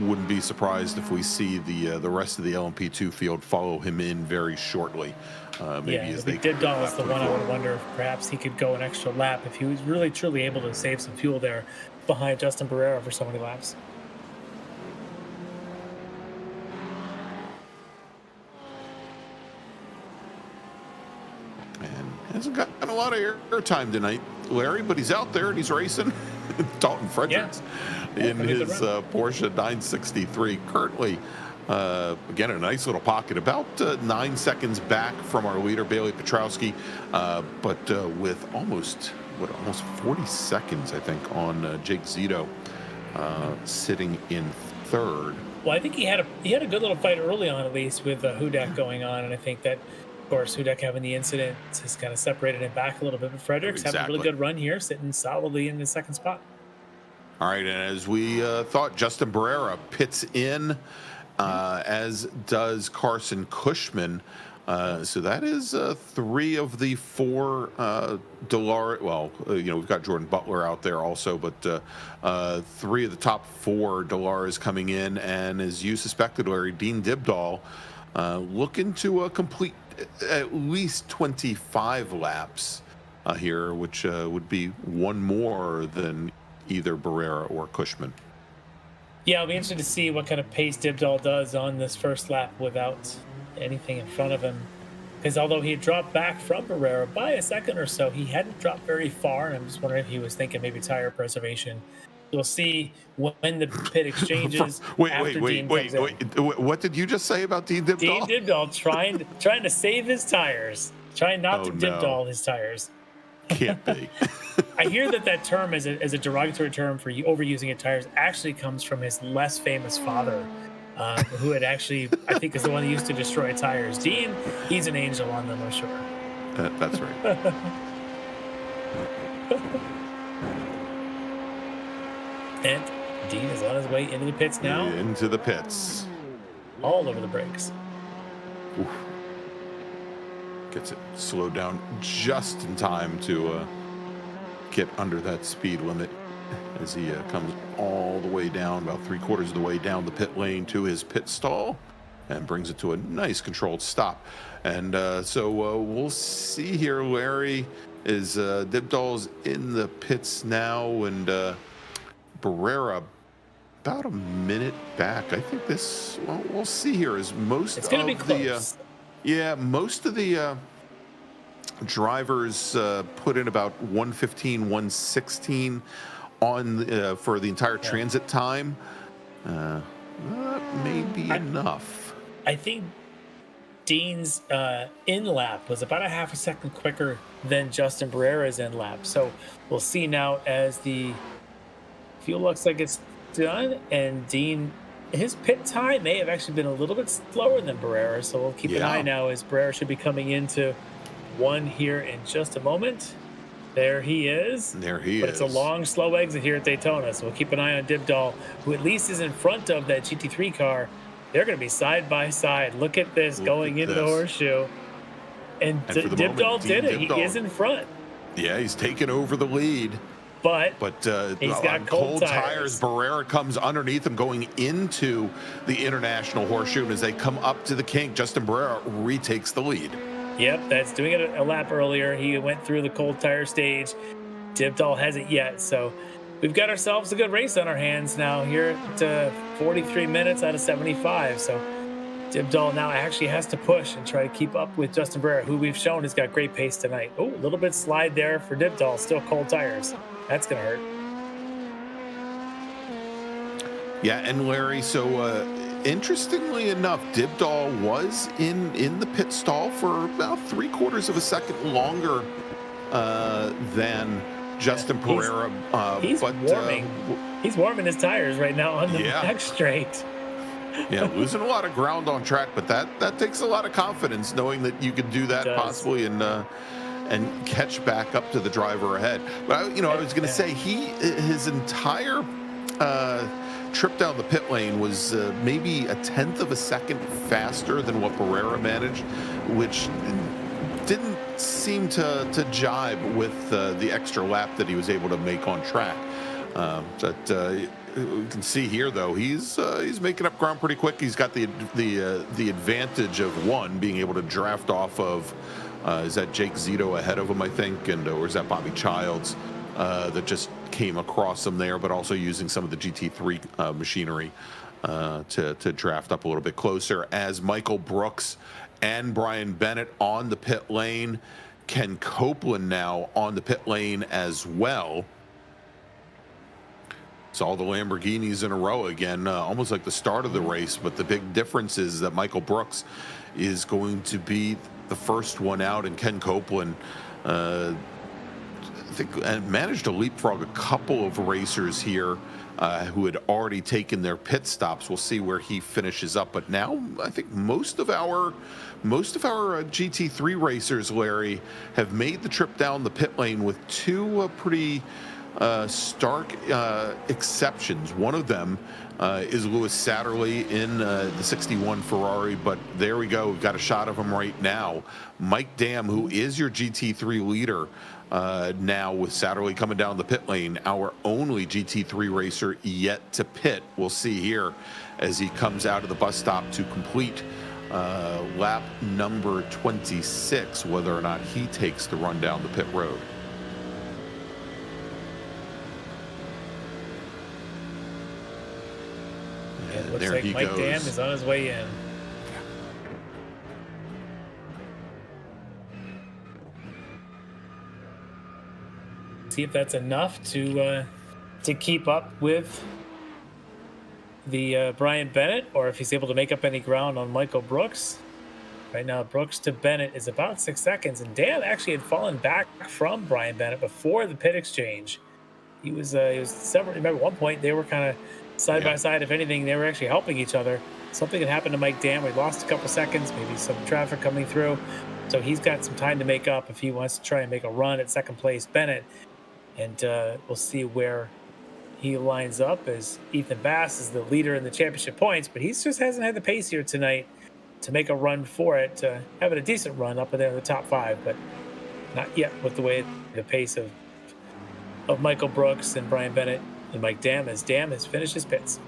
wouldn't be surprised if we see the rest of the LMP2 field follow him in very shortly. Maybe as they did Dawn was the one I would wonder if perhaps he could go an extra lap if he was really truly able to save some fuel there behind Justin Barrera for so many laps. Hasn't gotten a lot of airtime tonight, Larry, but he's out there and he's racing. Dalton Fredericks in his Porsche 963, currently Again, a nice little pocket, about 9 seconds back from our leader, Bailey Petrowski, but with almost 40 seconds, I think, on Jake Zito sitting in third. Well, I think he had a good little fight early on, at least, with Hudak going on, and I think that, of course, Hudak having the incident has kind of separated him back a little bit. But Fredericks having a really good run here, sitting solidly in the second spot. All right, and as we thought, Justin Barrera pits in, as does Carson Cushman. So that is 3 of the 4 Dallar. Well, we've got Jordan Butler out there also, but 3 of the top 4 Dallars coming in, and as you suspected, Larry, Dean Dibdahl looking to complete at least 25 laps here, which would be 1 more than either Barrera or Cushman. Yeah, I'll be interested to see what kind of pace Dibdahl does on this first lap without anything in front of him. Because although he had dropped back from Barrera by a second or so, he hadn't dropped very far. And I'm just wondering if he was thinking maybe tire preservation. We'll see when the pit exchanges. Wait. What did you just say about Dean Dibdahl? Dean Dibdahl trying to save his tires, trying not to Dibdahl his tires. Can't be. I hear that term as a derogatory term for overusing your tires actually comes from his less famous father, who had actually, I think, is the one who used to destroy tires. Dean, he's an angel on them, I'm sure. That's right. And Dean is on his way into the pits now. Into the pits. All over the brakes. Oof. Gets it slowed down just in time to get under that speed limit as he comes all the way down, about 3/4 of the way down the pit lane to his pit stall, and brings it to a nice controlled stop. And so we'll see here, Larry, is Dibdahl's in the pits now, and Barrera about a minute back. I think this, well, we'll see here, is most it's gonna be close. Most of the drivers put in about 1:15, 1:16 on for the entire transit time. That may be enough. I think Dean's in lap was about a half a second quicker than Justin Barrera's in lap. So we'll see now as the fuel looks like it's done, and Dean, his pit time may have actually been a little bit slower than Barrera, so we'll keep an eye now as Barrera should be coming into one here in just a moment. There he is. But it's a long, slow exit here at Daytona, so we'll keep an eye on Dibdahl, who at least is in front of that GT3 car. They're going to be side by side. Look at this going into the horseshoe. And Dibdahl did it. He is in front. Yeah, he's taken over the lead. But he's got cold tires. Barrera comes underneath him going into the International Horseshoe. And as they come up to the kink, Justin Barrera retakes the lead. Yep, that's doing it a lap earlier. He went through the cold tire stage. Dibdahl hasn't yet. So we've got ourselves a good race on our hands now here at 43 minutes out of 75. So Dibdahl now actually has to push and try to keep up with Justin Barrera, who we've shown has got great pace tonight. Oh, a little bit slide there for Dibdahl. Still cold tires. That's going to hurt. Yeah, and Larry, so interestingly enough, Dibdahl was in the pit stall for about 3/4 of a second longer than Justin Barrera. He's warming. He's warming his tires right now on the next straight. Yeah, losing a lot of ground on track, but that takes a lot of confidence, knowing that you could do that possibly and catch back up to the driver ahead. But I was going to say his entire trip down the pit lane was maybe a 1/10 of a second faster than what Barrera managed, which didn't seem to jibe with the extra lap that he was able to make on track. You can see here, though, he's making up ground pretty quick. He's got the advantage of one being able to draft off of. Is that Jake Zito ahead of him, I think, or is that Bobby Childs that just came across him there, but also using some of the GT3 machinery to draft up a little bit closer. As Michael Brooks and Brian Bennett on the pit lane, Ken Copeland now on the pit lane as well. It's all the Lamborghinis in a row again, almost like the start of the race. But the big difference is that Michael Brooks is going to be the first one out, and Ken Copeland, I think, managed to leapfrog a couple of racers here who had already taken their pit stops. We'll see where he finishes up. But now I think most of our GT3 racers, Larry, have made the trip down the pit lane with two pretty stark exceptions. One of them is Lewis Satterley in the 61 Ferrari, but there we go. We've got a shot of him right now. Mike Dam, who is your GT3 leader now, with Satterley coming down the pit lane, our only GT3 racer yet to pit. We'll see here as he comes out of the bus stop to complete lap number 26, whether or not he takes the run down the pit road. It looks there like he Mike goes. Dam is on his way in. See if that's enough to keep up with the Brian Bennett, or if he's able to make up any ground on Michael Brooks. Right now, Brooks to Bennett is about 6 seconds, and Dan actually had fallen back from Brian Bennett before the pit exchange. He was several. Remember, at one point they were kind of side by side. If anything, they were actually helping each other. Something had happened to Mike Dam. We lost a couple seconds, maybe some traffic coming through. So he's got some time to make up if he wants to try and make a run at second place Bennett. And we'll see where he lines up, as Ethan Bass is the leader in the championship points, but he just hasn't had the pace here tonight to make a run for it. Having a decent run up in there in the top 5, but not yet with the pace of Michael Brooks and Brian Bennett and Mike Dam, as Dam has finished his pits.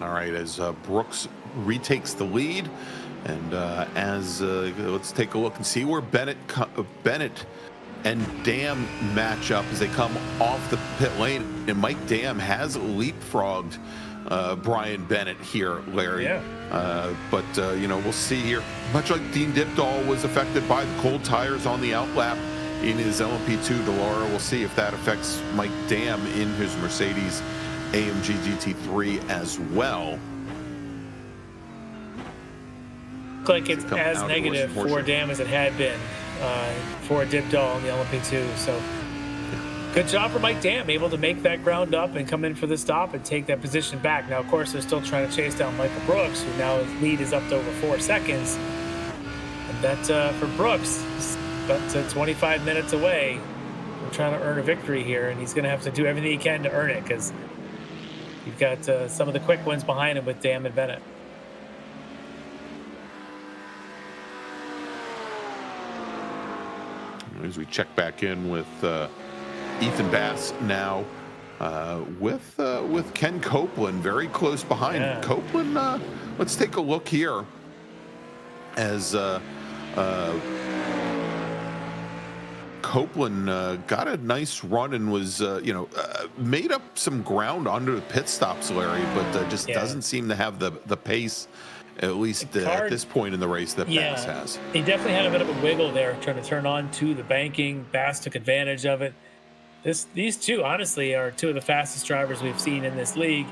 All right, as Brooks retakes the lead, and let's take a look and see where Bennett and Dam match up as they come off the pit lane. And Mike Dam has leapfrogged Brian Bennett here, Larry. Yeah. But we'll see here. Much like Dean Dipdahl was affected by the cold tires on the outlap in his LMP2 Dallara, we'll see if that affects Mike Dam in his Mercedes AMG GT3 as well. Looks like it's as negative for Dam as it had been for Dipdahl in the LMP2. So good job for Mike Dam, able to make that ground up and come in for the stop and take that position back. Now, of course, they're still trying to chase down Michael Brooks, who now his lead is up to over 4 seconds. And that for Brooks is about 25 minutes away from trying to earn a victory here, and he's going to have to do everything he can to earn it, because you've got some of the quick wins behind him with Dam and Bennett. As we check back in with Ethan Bass now, with Ken Copeland very close behind. Yeah. Copeland, let's take a look here as Copeland got a nice run and was made up some ground under the pit stops, Larry, but just doesn't seem to have the pace, at least at this point in the race, that Bass has. He definitely had a bit of a wiggle there, trying to turn on to the banking. Bass took advantage of it. These two, honestly, are two of the fastest drivers we've seen in this league,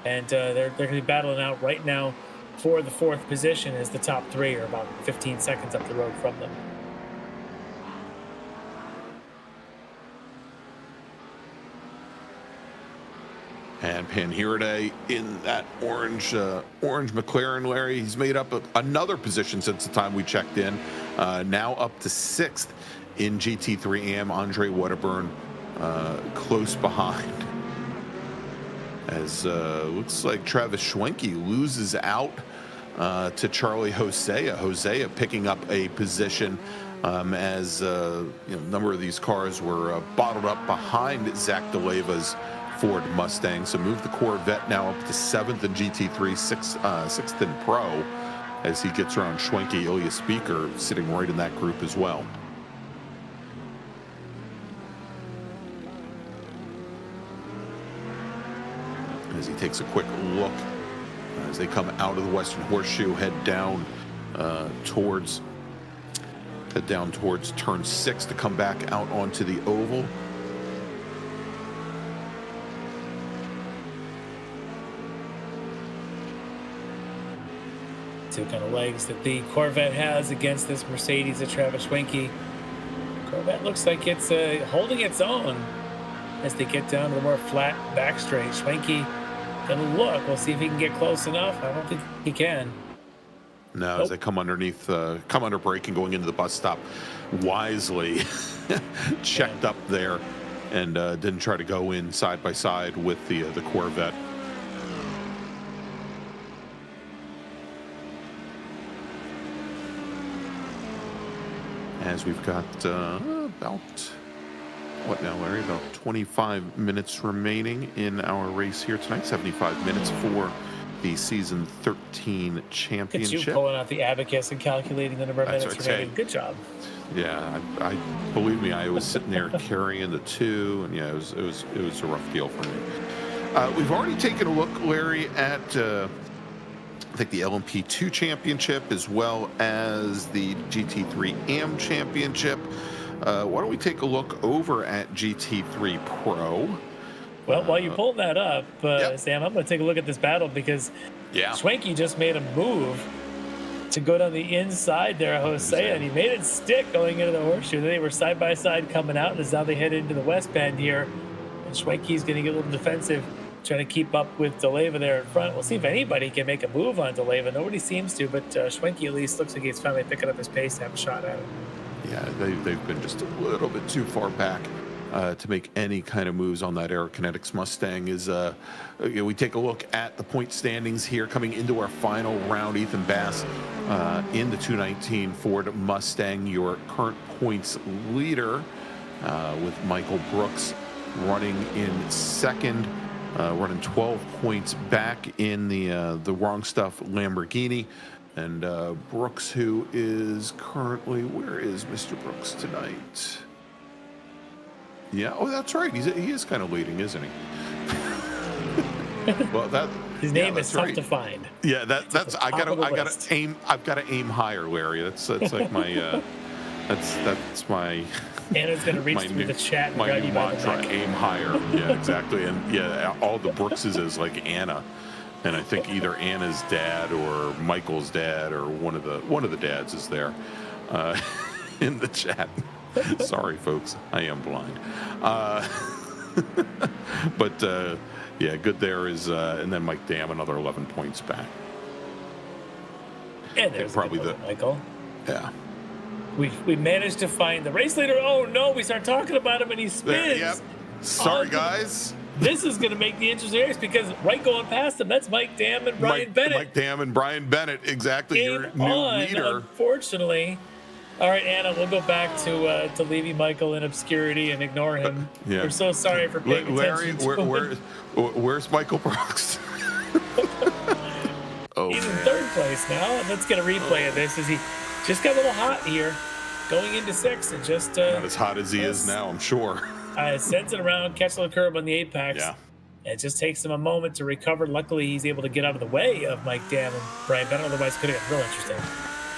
and they're going to be battling out right now for the 4th position, as the top 3 are about 15 seconds up the road from them. And Panhirade in that orange McLaren, Larry. He's made up another position since the time we checked in. Now up to 6th in GT3 AM. Andre Wedderburn close behind. As looks like Travis Schwenke loses out to Charlie Hosea. Hosea picking up a position as a number of these cars were bottled up behind Zach DeLeva's Ford Mustang. So move the Corvette now up to 7th in GT3, 6th in Pro, as he gets around Schwenke. Ilya Speaker sitting right in that group as well. As he takes a quick look as they come out of the Western Horseshoe, head down towards turn 6 to come back out onto the oval. Two kind of legs that the Corvette has against this Mercedes of Travis Schwenke. Corvette looks like it's holding its own as they get down to the more flat back straight. Schwenke gonna look. We'll see if he can get close enough. I don't think he can. No, Nope. as they come underneath, come under braking, going into the bus stop, wisely checked up there and didn't try to go in side by side with the Corvette. As we've got about, what now, Larry? About 25 minutes remaining in our race here tonight. 75 minutes for the season 13 championship. Look at you pulling out the abacus and calculating the number of minutes remaining. Good job. Yeah, I believe me, I was sitting there carrying the 2, and yeah, it was a rough deal for me. We've already taken a look, Larry, at I think the LMP2 championship as well as the GT3 AM championship. Why don't we take a look over at GT3 Pro? Well, while you're pulling that up, Sam, I'm going to take a look at this battle because Schwenke just made a move to go down the inside there, Jose, and he made it stick going into the horseshoe. They were side by side coming out, and as now they head into the west bend here, and Schwenke's going to get a little defensive, trying to keep up with DeLeva there in front. We'll see if anybody can make a move on DeLeva. Nobody seems to, but Schwenke at least looks like he's finally picking up his pace to have a shot at it. Yeah, they've been just a little bit too far back to make any kind of moves on that Aerokinetics Mustang. We take a look at the point standings here coming into our final round. Ethan Bass in the 219 Ford Mustang, your current points leader, with Michael Brooks running in second, running 12 points back in the Wrong Stuff Lamborghini. And Brooks, who is currently, where is Mr. Brooks tonight? Yeah, oh, that's right. He is kind of leading, isn't he? Well, his name is tough to find. Yeah, that's I gotta aim higher, Larry. That's like my that's my. Anna's gonna reach through the chat and my grab new you by the mantra: neck. aim higher. Yeah, exactly. And yeah, all the Brookses is like Anna. And I think either Anna's dad or Michael's dad or one of the dads is there in the chat. Sorry, folks, I am blind. But yeah, good there is, and then Mike Dam another 11 points back. And there's probably Michael. Yeah. We managed to find the race leader. Oh no, we start talking about him and he spins. Yep. Sorry, guys. This is going to make the interesting race because right going past him, that's Mike Dam and Brian Bennett. Mike Dam and Brian Bennett, exactly. Game Your new on, leader. Unfortunately. All right, Anna, we'll go back to leaving Michael in obscurity and ignore him. Yeah. We're so sorry for paying Larry, attention to him. where's Michael Brooks? Oh, He's in third place now. Let's get a replay of this as he just got a little hot here going into sixth and just not as hot as he is now, I'm sure. Sends it around, catches the curb on the apex. Yeah. It just takes him a moment to recover. Luckily, he's able to get out of the way of Mike Dam and Brian Bennett. Otherwise, could have gotten real interesting.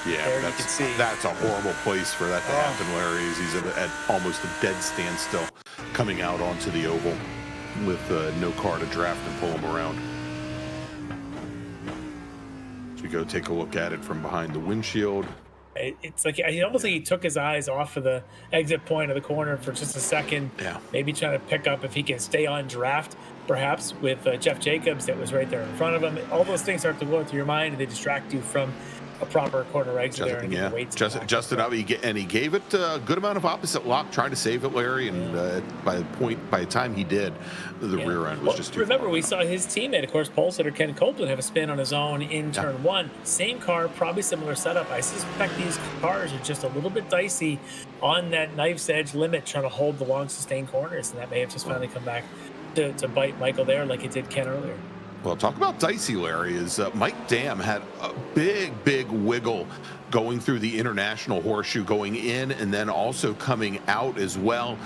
Yeah, there you can see. That's a horrible place for that to happen, Larry, as he's at almost a dead standstill coming out onto the oval with no car to draft and pull him around. So we go take a look at it from behind the windshield. It's like almost like he took his eyes off of the exit point of the corner for just a second. Yeah. Maybe trying to pick up if he can stay on draft, perhaps with Jeff Jacobs that was right there in front of him. All those things start to go through your mind and they distract you from a proper corner exit there. And Justin up, he gave it a good amount of opposite lock, trying to save it, Larry, and by the time he did, the rear end was just too remember, far. we saw his teammate, of course, pole sitter Ken Copeland, have a spin on his own in turn one. Same car, probably similar setup. I suspect these cars are just a little bit dicey on that knife's edge limit, trying to hold the long sustained corners, and that may have just finally come back to bite Michael there like it did Ken earlier. Well, talk about dicey, Larry, is Mike Dam had a big wiggle going through the international horseshoe, going in and then also coming out as well.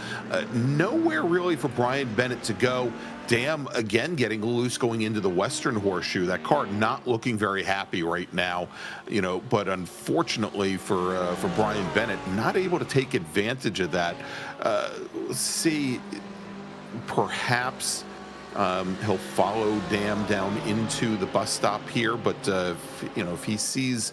Nowhere really for Brian Bennett to go. Dam, again, getting loose going into the western horseshoe. That car not looking very happy right now, but unfortunately for Brian Bennett, not able to take advantage of that. See, perhaps He'll follow Dam down into the bus stop here, but if he sees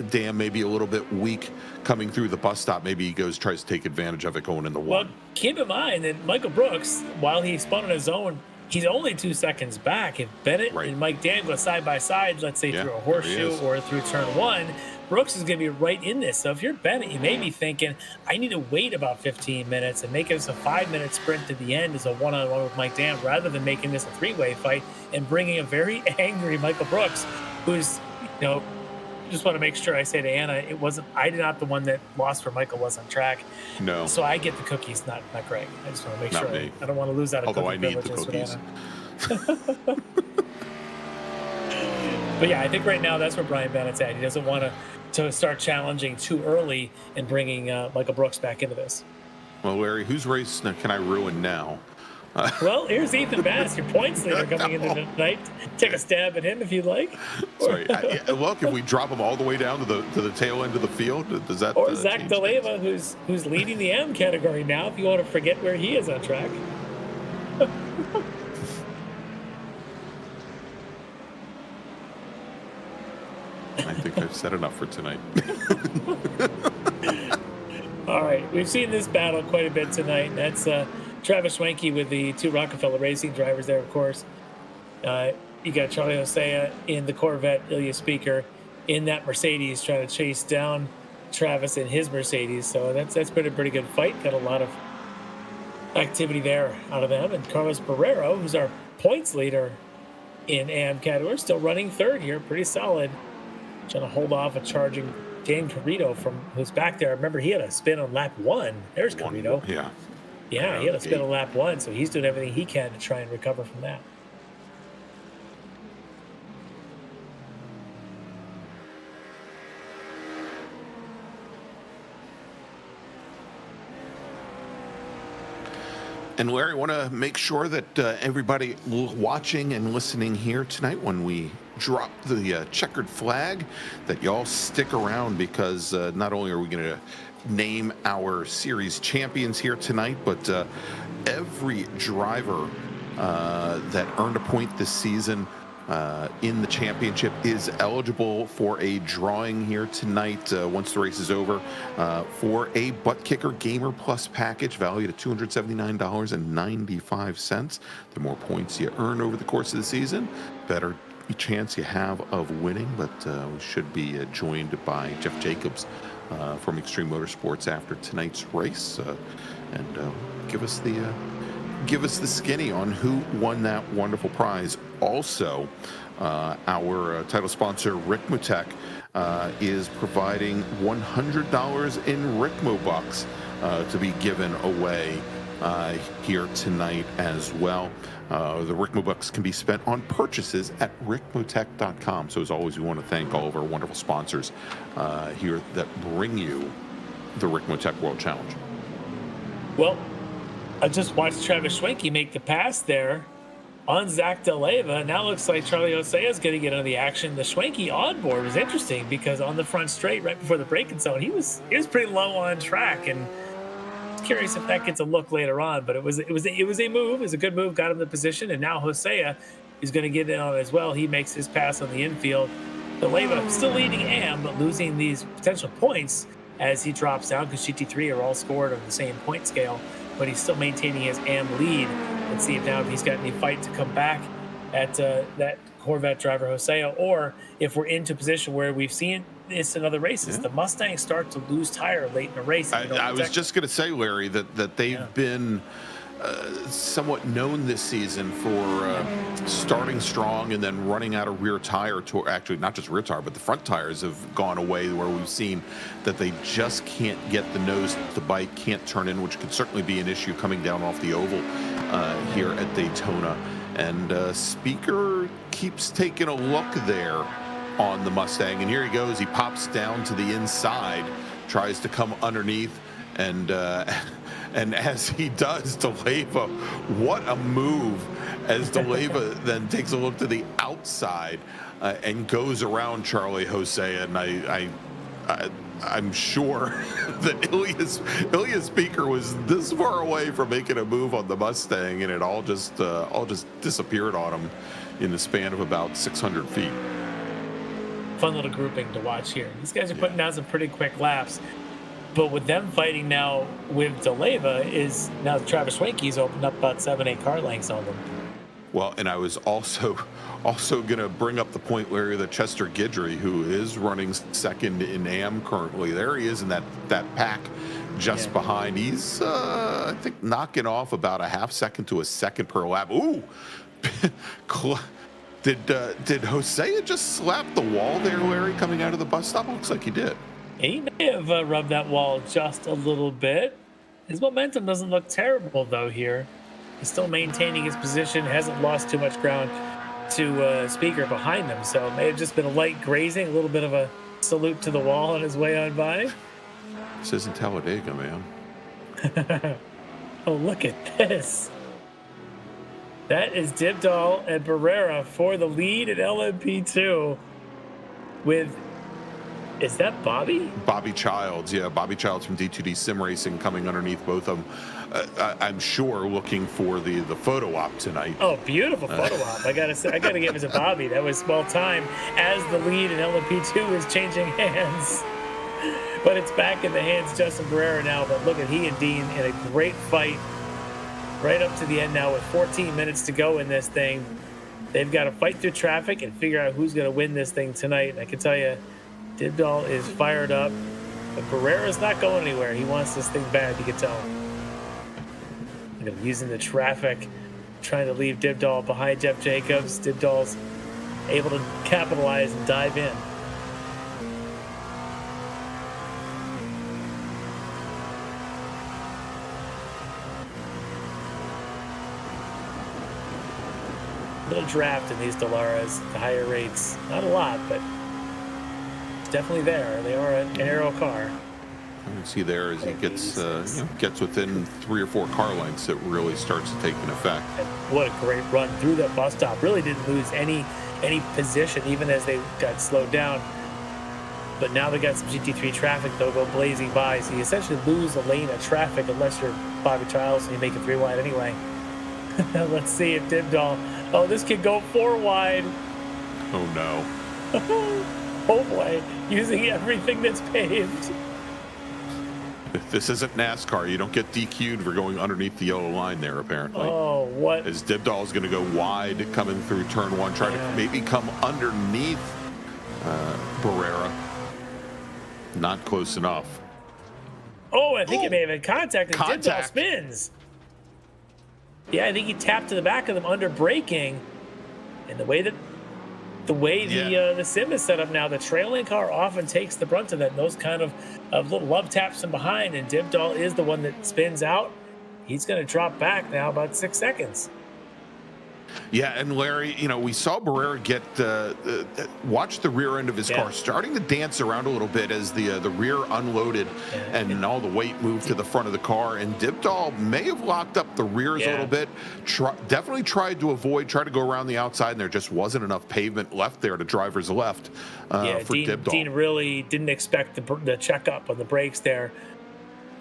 Dam maybe a little bit weak coming through the bus stop, maybe he tries to take advantage of it going in the one. Well, keep in mind that Michael Brooks, while he spun on his own, he's only 2 seconds back. If Bennett and Mike Dam go side by side, let's say through a horseshoe or through turn 1, Brooks is going to be right in this. So if you're Bennett, you may be thinking, I need to wait about 15 minutes and make this a 5-minute sprint to the end as a one-on-one with Mike Dam, rather than making this a 3-way fight and bringing a very angry Michael Brooks, who's, just want to make sure I say to Anna, I did not the one that lost where Michael was on track. No. So I get the cookies, not Greg. I just want to make sure I don't want to lose out of cookie privileges with Anna. But yeah, I think right now that's where Brian Bennett's at. He doesn't want to start challenging too early and bringing Michael Brooks back into this. Well, Larry, whose race can I ruin now? Well, here's Ethan Bass, your points leader, coming into the night. Take a stab at him if you'd like. Sorry. Look, if we drop him all the way down to the tail end of the field, does that? Or Zach DeLeva, who's leading the M category now, if you want to forget where he is on track. I think I've said enough for tonight. All right, we've seen this battle quite a bit tonight. That's Travis Schwenke with the 2 Rockefeller Racing drivers there, of course. You got Charlie Hosea in the Corvette, Ilya Speaker in that Mercedes, trying to chase down Travis in his Mercedes. So that's been a pretty good fight. Got a lot of activity there out of them. And Carlos Barrero, who's our points leader in AM category, still running 3rd here, pretty solid. Trying to hold off a charging Dan Carrito who's back there. Remember, he had a spin on lap 1. There's Carrito. Yeah, he had a spin on lap 1, so he's doing everything he can to try and recover from that. And Larry, I want to make sure that everybody watching and listening here tonight, when we drop the checkered flag, that y'all stick around, because not only are we going to name our series champions here tonight, but every driver that earned a point this season in the championship is eligible for a drawing here tonight once the race is over for a Butt Kicker Gamer Plus package valued at $279.95. The more points you earn over the course of the season, better chance you have of winning. But we should be joined by Jeff Jacobs from Extreme Motorsports after tonight's race and give us the skinny on who won that wonderful prize. Also, our title sponsor, Ricmotech, is providing $100 in Ricmo bucks to be given away here tonight as well. The Ricmo bucks can be spent on purchases at ricmotech.com. So as always, we want to thank all of our wonderful sponsors here that bring you the Ricmotech World Challenge. Well, I just watched Travis Schwenke make the pass there on Zach DeLeva. Now looks like Charlie Hosea is going to get into the action. The Schwenke onboard was interesting because on the front straight, right before the braking zone, he was pretty low on track, and I was curious if that gets a look later on. But it was a move. It was a good move, got him the position, and now Hosea is going to get in on it as well. He makes his pass on the infield. DeLeva still leading AM, but losing these potential points as he drops down, because GT3 are all scored on the same point scale. But he's still maintaining his AM lead. Let's see if now if he's got any fight to come back at that Corvette driver Hosea, or if we're into a position where we've seen this in other races. The Mustangs start to lose tire late in the race. I was just going to say, Larry, that they've been somewhat known this season for starting strong and then running out of rear tire. Actually, not just rear tire, but the front tires have gone away, where we've seen that they just can't get the nose to the bike, can't turn in, which could certainly be an issue coming down off the oval here at Daytona. And Speaker keeps taking a look there on the Mustang, and here he goes. He pops down to the inside, tries to come underneath, and as he does, DeLeva, what a move, as DeLeva then takes a look to the outside and goes around Charlie Hosea. And I'm sure that Ilya's speaker was this far away from making a move on the Mustang, and it all just disappeared on him in the span of about 600 feet. Fun little grouping to watch here. These guys are putting down some pretty quick laps, but with them fighting now with DeLeva is now Travis Schwenke's opened up about 7-8 car lengths on them. Well, and I was also going to bring up the point, Larry, that Chester Guidry, who is running second in AM currently, there he is in that pack just behind. He's, I think, knocking off about a half second to a second per lap. Ooh! Did Hosea just slap the wall there, Larry, coming out of the bus stop? Looks like he did. He may have rubbed that wall just a little bit. His momentum doesn't look terrible, though, here. He's still maintaining his position, hasn't lost too much ground to Speaker behind him, so it may have just been a light grazing, a little bit of a salute to the wall on his way on by. This isn't Talladega, man. Oh, look at this. That is Dibdall and Barrera for the lead at LMP2 with, is that Bobby? Bobby Childs, yeah. Bobby Childs from D2D Sim Racing coming underneath both of them. I'm sure looking for the photo op tonight. Oh, beautiful photo op. I gotta give it to Bobby. That was well timed as the lead in LMP2 is changing hands. But it's back in the hands of Justin Barrera now. But look at he and Dean in a great fight right up to the end now with 14 minutes to go in this thing. They've got to fight through traffic and figure out who's going to win this thing tonight. And I can tell you, Dibdall is fired up, but Barrera's not going anywhere. He wants this thing bad, you can tell. Using the traffic, trying to leave Dibdall behind Jeff Jacobs. Dibdall's able to capitalize and dive in. Little draft in these Delaras, the higher rates. Not a lot, but it's definitely there. They are an aero car. You can see there as he gets within 3 or 4 car lengths, it really starts to take an effect. And what a great run through that bus stop. Really didn't lose any position, even as they got slowed down. But now they got some GT3 traffic. They'll go blazing by. So you essentially lose a lane of traffic unless you're Bobby Childs and you make it 3 wide anyway. Let's see if Dibdall. Oh, this could go 4 wide. Oh, no. Oh, boy. Using everything that's paved. This isn't NASCAR. You don't get DQ'd for going underneath the yellow line there, apparently. Oh, what? As Dibdall is going to go wide coming through turn 1, try to maybe come underneath Barrera. Not close enough. Oh, I think it may have had contact, and Dibdall spins. Yeah, I think he tapped to the back of them under braking. And the way the sim is set up now, the trailing car often takes the brunt of that. And those kind of little love taps from behind, and Dibdall is the one that spins out. He's going to drop back now about 6 seconds. Yeah, and Larry, we saw Barrera get watch the rear end of his car starting to dance around a little bit as the rear unloaded and all the weight moved to the front of the car. And Dibdall may have locked up the rears a little bit. Definitely tried to try to go around the outside, and there just wasn't enough pavement left there to driver's left for Dibdall. Dean really didn't expect the checkup on the brakes there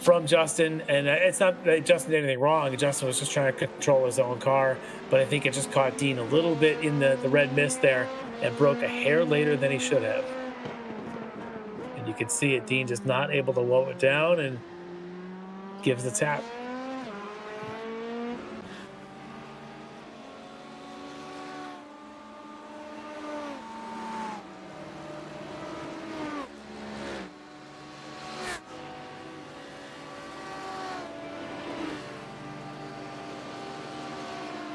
from Justin, and it's not that Justin did anything wrong. Justin was just trying to control his own car, but I think it just caught Dean a little bit in the red mist there and broke a hair later than he should have. And you can see it, Dean just not able to low it down and gives the tap.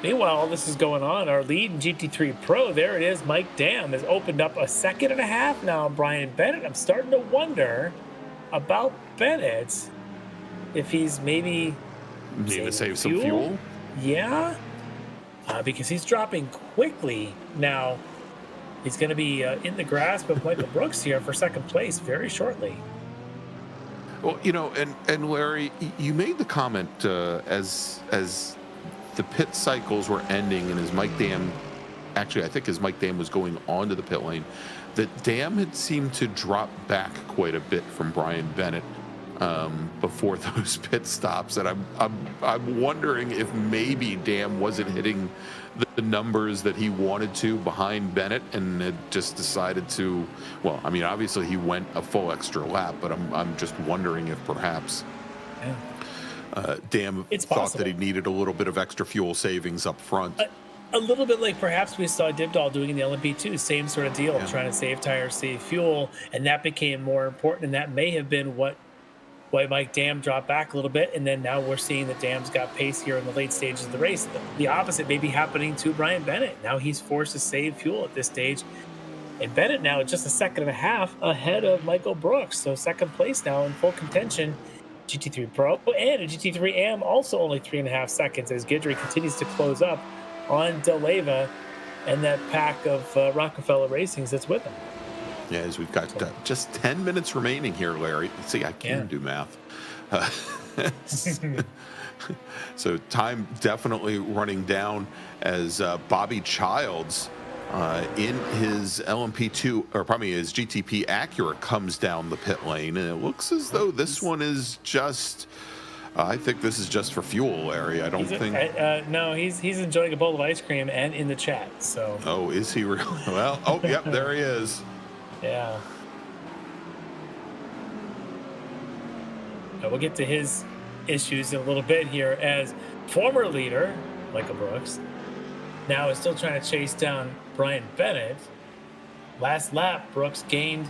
Meanwhile, all this is going on. Our lead in GT3 Pro, there it is. Mike Dam has opened up a 1.5 seconds now on Brian Bennett. I'm starting to wonder about Bennett, if he's maybe need to save some fuel. Yeah, because he's dropping quickly now. He's going to be in the grasp of Michael Brooks here for second place very shortly. Well, and Larry, you made the comment as the pit cycles were ending and as Mike Dam actually, I think as Mike Dam was going onto the pit lane, that Dam had seemed to drop back quite a bit from Brian Bennett before those pit stops, and I'm wondering if maybe Dam wasn't hitting the numbers that he wanted to behind Bennett, and had just decided to. Well, I mean, obviously he went a full extra lap, but I'm just wondering if perhaps Dam thought that he needed a little bit of extra fuel savings up front. A little bit like perhaps we saw Dibdall doing in the LMP2, same sort of deal, trying to save tires, save fuel, and that became more important, and that may have been why Mike Dam dropped back a little bit, and then now we're seeing that Dam's got pace here in the late stages of the race. The opposite may be happening to Brian Bennett. Now he's forced to save fuel at this stage, and Bennett now just a second and a half ahead of Michael Brooks, so second place now in full contention. GT3 Pro and a GT3 AM also only 3.5 seconds as Guidry continues to close up on Deleva and that pack of Rockefeller Racings that's with him. Yeah, as we've got just 10 minutes remaining here, Larry. See, I can do math. So time definitely running down as Bobby Childs in his LMP2, or probably his GTP Acura, comes down the pit lane, and it looks as though this one is just. I think this is just for fuel, Larry. I don't think. No, he's enjoying a bowl of ice cream and in the chat. So. Oh, is he really? Well, oh, yep, there he is. Yeah. Now we'll get to his issues in a little bit here, as former leader Michael Brooks now is still trying to chase down Brian Bennett. Last lap, Brooks gained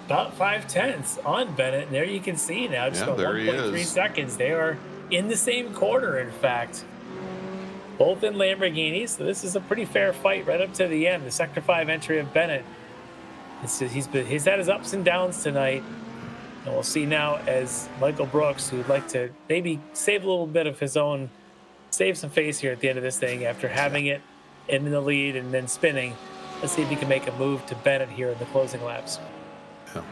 about 0.5 on Bennett, and there you can see now just about 1.3 seconds. They are in the same quarter, in fact, both in Lamborghinis. So this is a pretty fair fight right up to the end. The Sector 5 entry of Bennett. He's had his ups and downs tonight, and we'll see now as Michael Brooks, who'd like to maybe save a little bit of his own, save some face here at the end of this thing after having it in the lead and then spinning. Let's see if he can make a move to Bennett here in the closing laps. Yeah.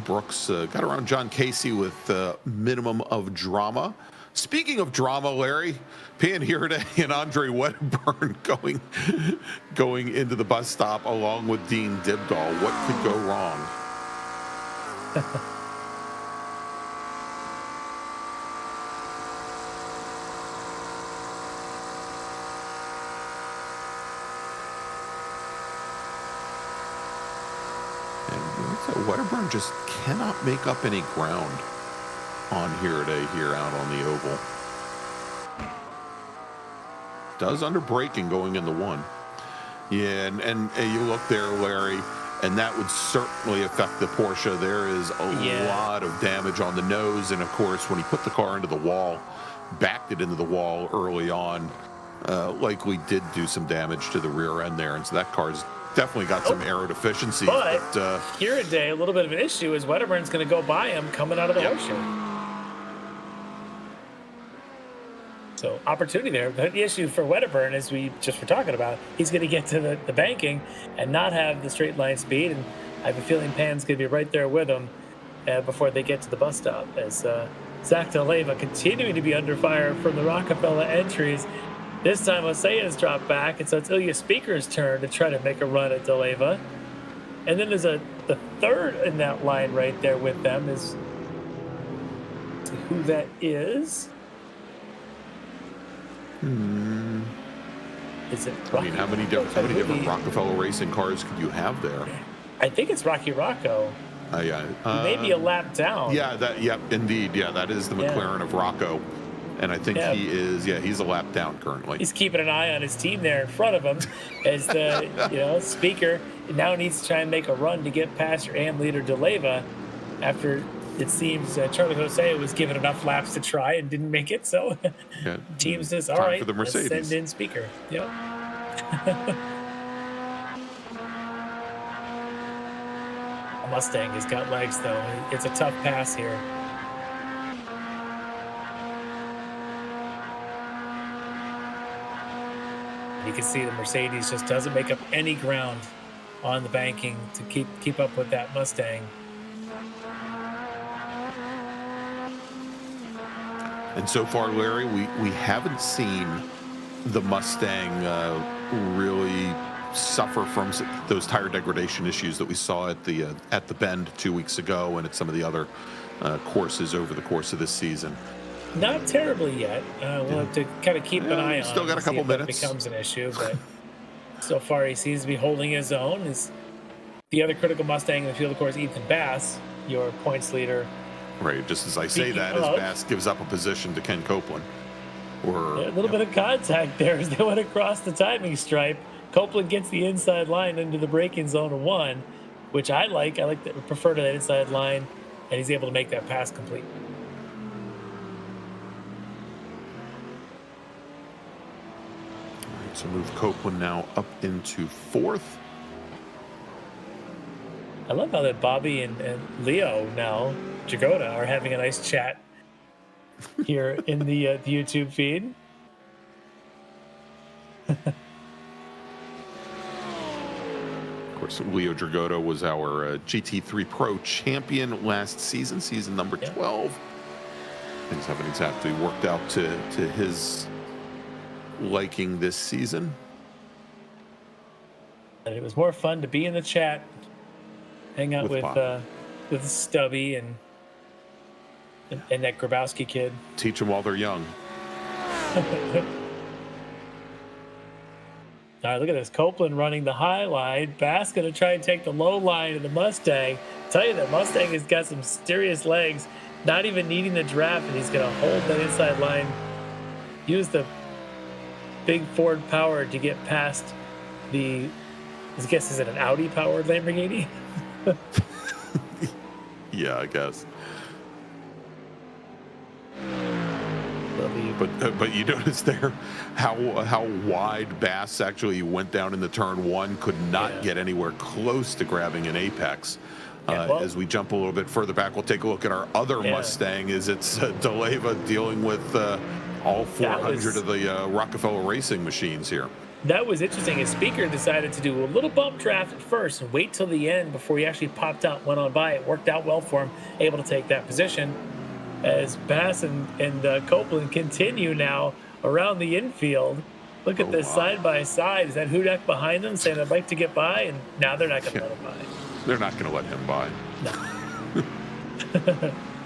Brooks got around John Casey with minimum of drama. Speaking of drama, Larry, Pan Hirde and Andre Wedderburn going into the bus stop along with Dean Dibdall. What could go wrong? And Wedderburn just cannot make up any ground on Hirde here out on the oval. Does under braking going into one. Yeah, and you look there, Larry, and that would certainly affect the Porsche. There is a lot of damage on the nose, and of course, when he put the car into the wall, backed it into the wall early on, likely did do some damage to the rear end there, and so that car's definitely got some aero deficiencies. But here a day, a little bit of an issue is Wedderburn's going to go by him coming out of the horseshoe. So opportunity there. But the issue for Wedderburn, as we just were talking about, he's going to get to the banking and not have the straight line speed. And I have a feeling Pan's going to be right there with him before they get to the bus stop. As Zach Deleva continuing to be under fire from the Rockefeller entries. This time Osea has dropped back, and so it's Ilya Speaker's turn to try to make a run at Deleva. And then there's the third in that line right there with them is who that is. Is it Rocky? I mean, how many different Rockefeller Racing cars could you have there? I think it's Rocky Rocco. Maybe a lap down. Yeah, indeed. Yeah, that is the McLaren of Rocco. And I think he's a lap down currently. He's keeping an eye on his team there in front of him as the Speaker now needs to try and make a run to get past your AM leader Deleva after it seems Charlie Jose was given enough laps to try and didn't make it. So team says, all right, for the Mercedes. Let's send in Speaker. Yep. Mustang has got legs, though. It's a tough pass here. You can see the Mercedes just doesn't make up any ground on the banking to keep up with that Mustang. And so far, Larry, we haven't seen the Mustang really suffer from those tire degradation issues that we saw at the Bend 2 weeks ago and at some of the other courses over the course of this season. Not terribly yet. We'll have to kind of keep an eye on. Still got a couple minutes. That becomes an issue, but so far he seems to be holding his own. Is the other critical Mustang in the field, of course, Ethan Bass, your points leader. Right. Just as I say that, as Bass gives up a position to Ken Copeland. Or a little bit of contact there as they went across the timing stripe. Copeland gets the inside line into the braking zone of 1, which I like. I like that. Prefer to that inside line, and he's able to make that pass complete. So move Copeland now up into 4th. I love how that Bobby and Leo now, Jagoda, are having a nice chat here in the YouTube feed. Of course, Leo Dragotta was our GT3 Pro champion last season, season number 12. Things haven't exactly worked out to his liking this season. And it was more fun to be in the chat, hang out with Stubby and that Grabowski kid. Teach them while they're young. All right, look at this. Copeland running the high line. Bass going to try and take the low line of the Mustang. Tell you that Mustang has got some serious legs, not even needing the draft, and he's going to hold that inside line. Use the big Ford power to get past the, I guess, is it an Audi powered Lamborghini? Yeah, I guess. But you notice there how wide Bass actually went down in the turn 1, could not get anywhere close to grabbing an apex. As we jump a little bit further back, we'll take a look at our other Mustang. Is it's DeLeva dealing with all 400 of the Rockefeller Racing machines here. That was interesting. His speaker decided to do a little bump draft at first and wait till the end before he actually popped out, went on by. It worked out well for him, able to take that position. As Bass and Copeland continue now around the infield. Look at this side by side. Is that Hudak behind them saying, I'd like to get by? And now they're not going to let him by. They're not going to let him by. No.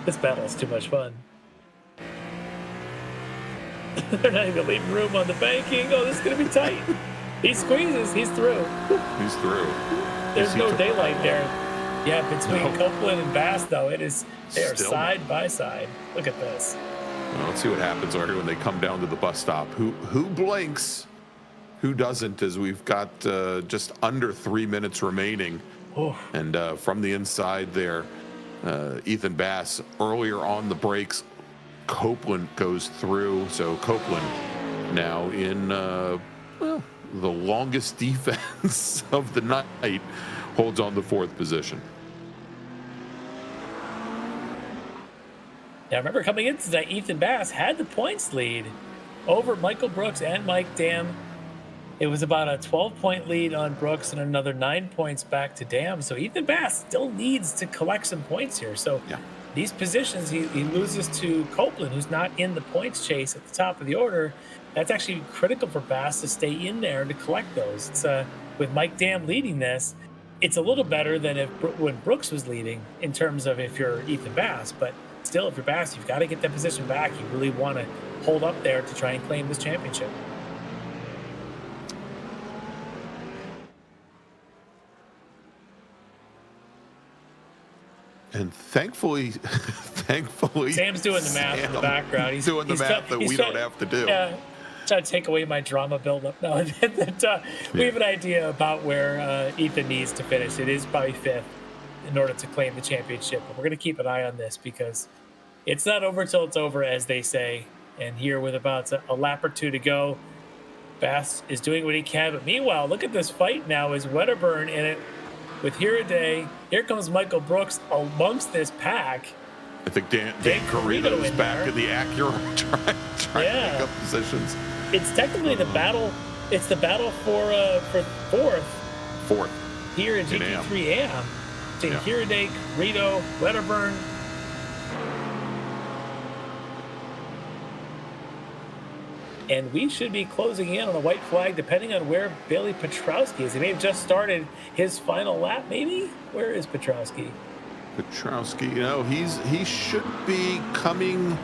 This battle is too much fun. They're not even leaving room on the banking. Oh, this is going to be tight. He squeezes. He's through. He's through. There's no daylight there. Yeah, between Copeland and Bass, though, they are side by side. Look at this. Well, let's see what happens right when they come down to the bus stop. Who blinks? Who doesn't? As we've got just under 3 minutes remaining. Oh. And from the inside there, Ethan Bass earlier on the brakes. Copeland goes through. So Copeland now in the longest defense of the night, holds on the 4th position. Now, remember, coming into tonight, Ethan Bass had the points lead over Michael Brooks and Mike Dam. It was about a 12-point lead on Brooks and another 9 points back to Dam. So Ethan Bass still needs to collect some points here. So these positions, he loses to Copeland, who's not in the points chase at the top of the order. That's actually critical for Bass to stay in there and to collect those. It's with Mike Dam leading this, it's a little better than when Brooks was leading in terms of if you're Ethan Bass. But still, if you're Bass, you've got to get that position back. You really want to hold up there to try and claim this championship. And thankfully, Sam's doing the math in the background. He's doing the math that we don't have to do. Yeah, trying to take away my drama buildup. No, we have an idea about where Ethan needs to finish. It is probably 5th in order to claim the championship. But we're going to keep an eye on this because it's not over till it's over, as they say. And here with about a lap or 2 to go, Bass is doing what he can. But meanwhile, look at this fight now. Is Wedderburn in it with Hiraday? Here comes Michael Brooks amongst this pack. I think Dan Carrito is back in the Acura trying to make up positions. It's technically the battle. It's the battle for 4th here in GT3 AM. So Hiraday, Carrito, Wedderburn. And we should be closing in on a white flag depending on where Bailey Petrowski is. He may have just started his final lap, maybe? Where is Petrowski? Petrowski, he should be coming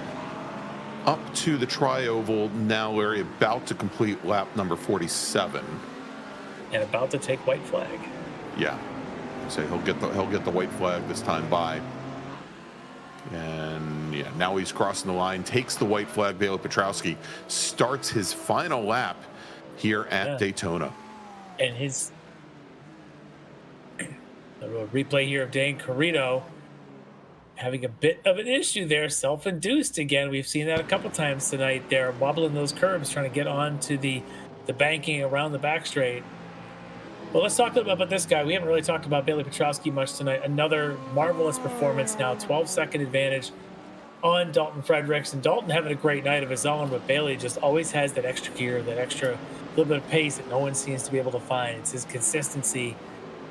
up to the tri-oval now, Larry, about to complete lap number 47. And about to take white flag. Yeah. So he'll get the white flag this time by. And yeah, now he's crossing the line, takes the white flag. Bailey Petrowski starts his final lap here at Daytona. And a replay here of Dane Carino having a bit of an issue there, self-induced again. We've seen that a couple times tonight. They're wobbling those curbs, trying to get onto the banking around the back straight. Well, let's talk about this guy. We haven't really talked about Bailey Petrowski much tonight. Another marvelous performance now, 12-second advantage on Dalton Fredericks. And Dalton having a great night of his own, but Bailey just always has that extra gear, that extra little bit of pace that no one seems to be able to find. It's his consistency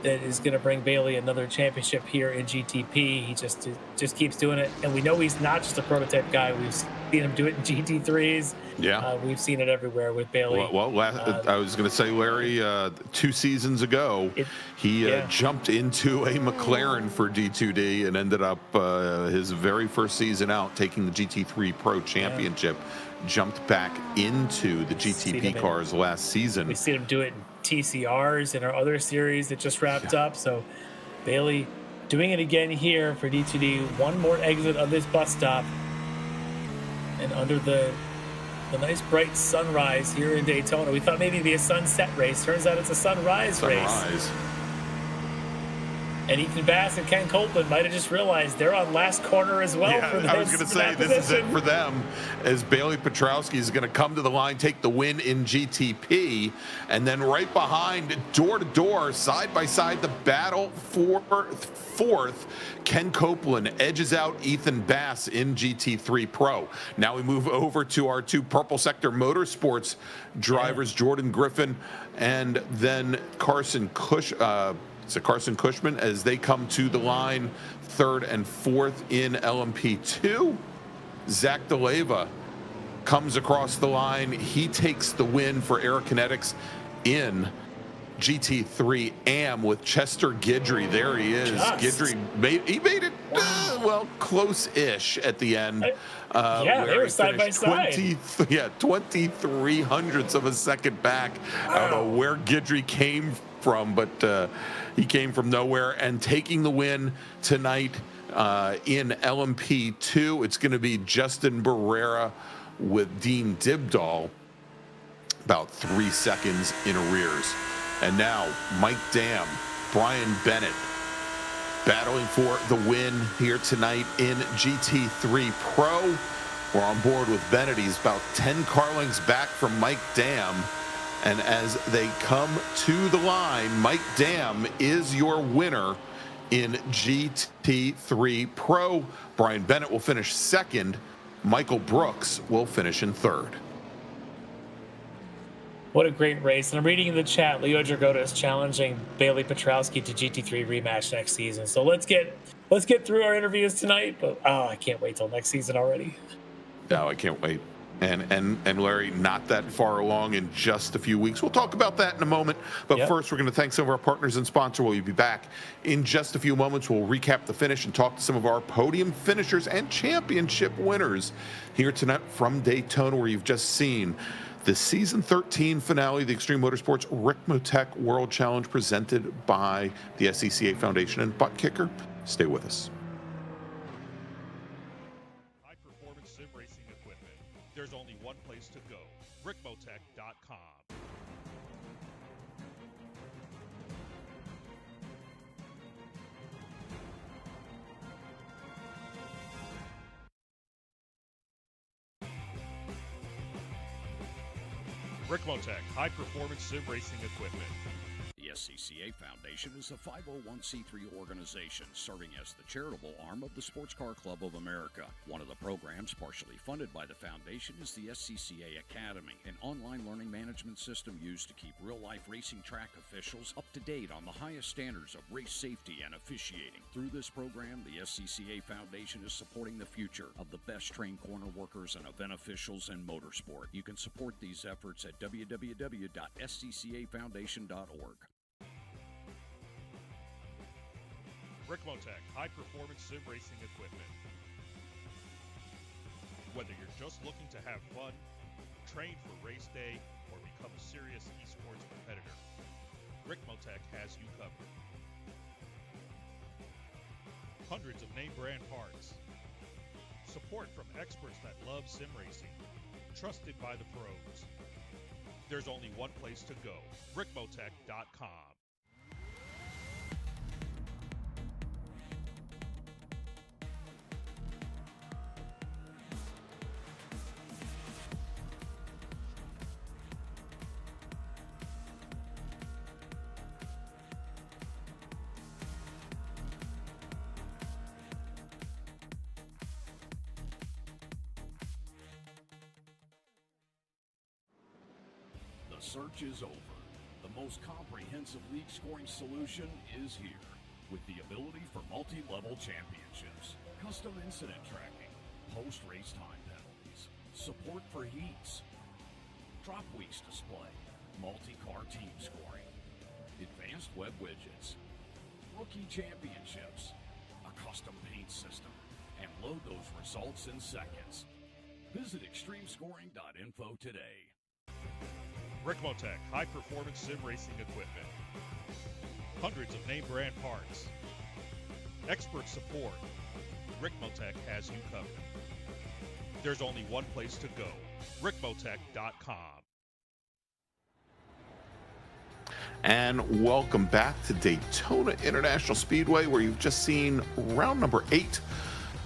that is going to bring Bailey another championship here in GTP. He just keeps doing it. And we know he's not just a prototype guy. We've seen him do it in GT3s. Yeah. We've seen it everywhere with Bailey. I was going to say, Larry, 2 seasons ago, he jumped into a McLaren for D2D and ended up his very first season out taking the GT3 Pro Championship. Jumped back into the GTP cars last season. We've seen him do it in TCRs in our other series that just wrapped up. So Bailey doing it again here for D2D. One more exit of this bus stop. And under the nice bright sunrise here in Daytona. We thought maybe it'd be a sunset race. Turns out it's a sunrise race. And Ethan Bass and Ken Copeland might have just realized they're on last corner as well. I was going to say, this is it for them, as Bailey Petrowski is going to come to the line, take the win in GTP, and then right behind, door-to-door, side-by-side, the battle for fourth, Ken Copeland edges out Ethan Bass in GT3 Pro. Now we move over to our 2 Purple Sector Motorsports drivers, Jordan Griffin and then Carson Cushman, as they come to the line, 3rd and 4th in LMP2. Zach DeLeva comes across the line. He takes the win for Aerokinetics in GT3 AM with Chester Guidry. There he is. Guidry made it close-ish at the end. They were side by side. 23 hundredths of a second back. Wow. I don't know where Guidry came from, but he came from nowhere. And taking the win tonight in LMP2, it's going to be Justin Barrera with Dean Dibdahl, about 3 seconds in arrears. And now Mike Dam, Brian Bennett battling for the win here tonight in GT3 Pro. We're on board with Bennett. He's about 10 car lengths back from Mike Dam. And as they come to the line, Mike Dam is your winner in GT3 Pro. Brian Bennett will finish 2nd. Michael Brooks will finish in 3rd. What a great race. And I'm reading in the chat, Leo Dragotta is challenging Bailey Petrowski to GT3 rematch next season. So let's get through our interviews tonight. But I can't wait till next season already. No, I can't wait. And Larry, not that far along in just a few weeks. We'll talk about that in a moment. But first, we're going to thank some of our partners and sponsors. We'll be back in just a few moments. We'll recap the finish and talk to some of our podium finishers and championship winners here tonight from Daytona, where you've just seen the Season 13 finale of the Extreme Motorsports Ricmotech World Challenge presented by the SCCA Foundation and Butt Kicker. Stay with us. High-performance sim racing equipment. There's only one place to go. Ricmotech.com. Ricmotech, high-performance sim racing equipment. Yes, SCCA Foundation is a 501c3 organization serving as the charitable arm of the Sports Car Club of America. One of the programs partially funded by the foundation is the SCCA Academy, an online learning management system used to keep real-life racing track officials up to date on the highest standards of race safety and officiating. Through this program, the SCCA Foundation is supporting the future of the best trained corner workers and event officials in motorsport. You can support these efforts at www.sccafoundation.org. Ricmotech high-performance sim racing equipment. Whether you're just looking to have fun, train for race day, or become a serious esports competitor, Ricmotech has you covered. Hundreds of name brand parts. Support from experts that love sim racing. Trusted by the pros. There's only one place to go, Ricmotech.com. The search is over. The most comprehensive league scoring solution is here, with the ability for multi-level championships, custom incident tracking, post-race time penalties, support for heats, drop weeks display, multi-car team scoring, advanced web widgets, rookie championships, a custom paint system, and load those results in seconds. Visit extremescoring.info today. Ricmotech high-performance sim racing equipment. Hundreds of name brand parts. Expert support. Ricmotech has you covered. There's only one place to go, Ricmotech.com. And welcome back to Daytona International Speedway, where you've just seen round number 8,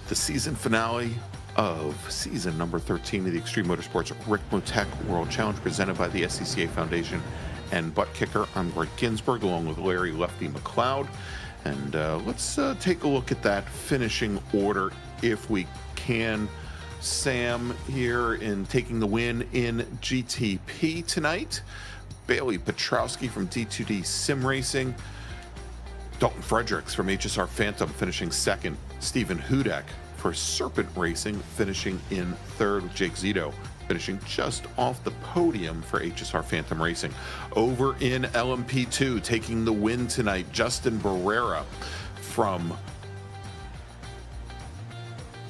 the season finale of season number 13 of the Extreme Motorsports Ricmotech World Challenge, presented by the SCCA Foundation and Butt Kicker. I'm Greg Ginsburg, along with Larry Lefty McLeod. And let's take a look at that finishing order if we can. Sam here in taking the win in GTP tonight. Bailey Petrowski from D2D Sim Racing. Dalton Fredericks from HSR Phantom finishing second. Stephen Hudek for Serpent Racing finishing in third, with Jake Zito finishing just off the podium for HSR Phantom Racing. Over in LMP2, taking the win tonight, Justin Barrera from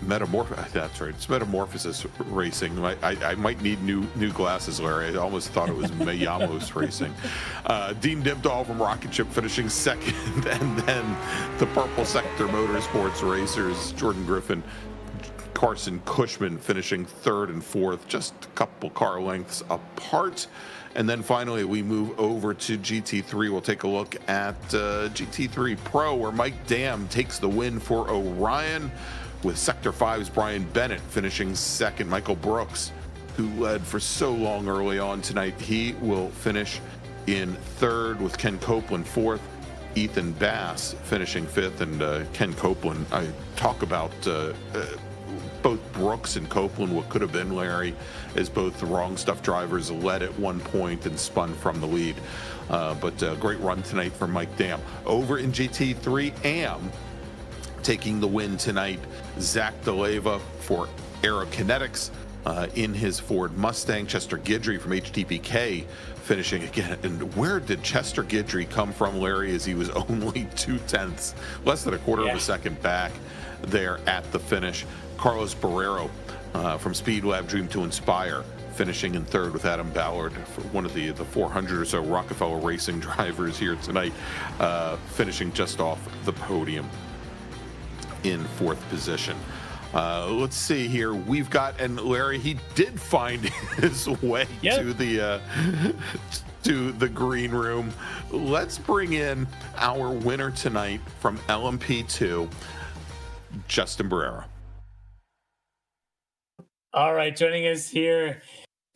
that's right, it's Metamorphosis Racing. I might need new glasses, Larry. I almost thought it was Mayamos Racing. Dean Dibdahl from Rocket Ship finishing second, and then the Purple Sector Motorsports Racers, Jordan Griffin, Carson Cushman finishing third and fourth, just a couple car lengths apart. And then finally, we move over to GT3. We'll take a look at GT3 Pro, where Mike Dam takes the win for Orion, with Sector 5's Brian Bennett finishing second. Michael Brooks, who led for so long early on tonight, he will finish in third, with Ken Copeland fourth. Ethan Bass finishing fifth, and Ken Copeland, I talk about both Brooks and Copeland, what could have been, Larry, as both the wrong stuff drivers led at one point and spun from the lead. But great run tonight for Mike Dam. Over in GT3, AM taking the win tonight, Zach DeLeva for Aerokinetics in his Ford Mustang. Chester Guidry from HTPK finishing again. And where did Chester Guidry come from, Larry, as he was only 0.2, less than a quarter of a second back there at the finish. Carlos Barrero from Speed Lab Dream to Inspire finishing in third, with Adam Ballard, one of the 400 or so Rockefeller Racing drivers here tonight, finishing just off the podium in fourth position. Let's see here. We've got, and Larry, he did find his way to the green room. Let's bring in our winner tonight from LMP2, Justin Barrera. All right, joining us here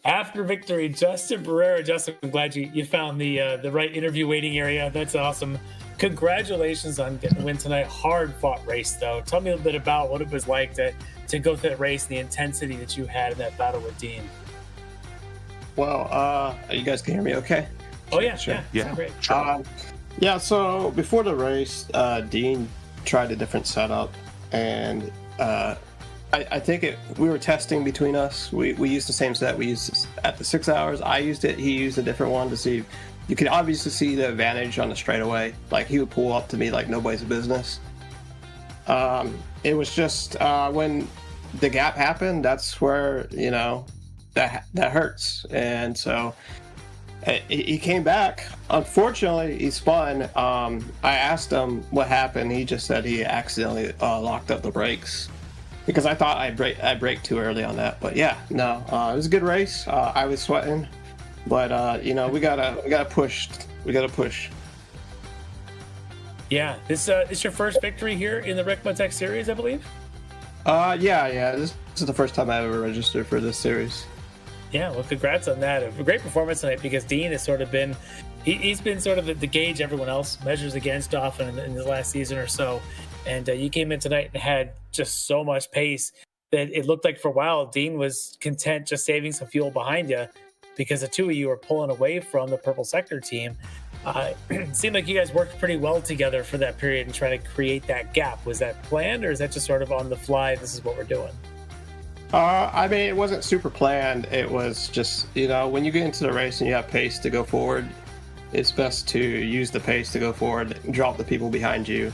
After victory, Justin Barrera. Justin, I'm glad you found the right interview waiting area. That's awesome. Congratulations on getting the win tonight. Hard fought race though. Tell me a little bit about what it was like to go through that race and the intensity that you had in that battle with Dean. Well, you guys can hear me okay? Oh yeah, Sure. yeah, great. Yeah, so before the race, Dean tried a different setup, and I think we were testing between us. We used the same set. We used at the 6 hours. I used it. He used a different one to see. You could obviously see the advantage on the straightaway. Like, he would pull up to me like nobody's business. It was just when the gap happened, that's where, that hurts. And so he came back. Unfortunately, he spun. I asked him what happened. He just said he accidentally locked up the brakes, because I thought I braked too early on that. But yeah, no, it was a good race. I was sweating, but we gotta push. We gotta push. Yeah, this is your first victory here in the Ricmotech series, I believe. Yeah. This is the first time I ever registered for this series. Yeah, well, congrats on that. A great performance tonight, because Dean has sort of been, he's been sort of the gauge everyone else measures against often in the last season or so. And you came in tonight and had just so much pace that it looked like for a while Dean was content just saving some fuel behind you, because the two of you were pulling away from the purple sector team. It seemed like you guys worked pretty well together for that period and trying to create that gap. Was that planned, or is that just sort of on the fly, this is what we're doing? It wasn't super planned. It was just, when you get into the race and you have pace to go forward, it's best to use the pace to go forward, drop the people behind you,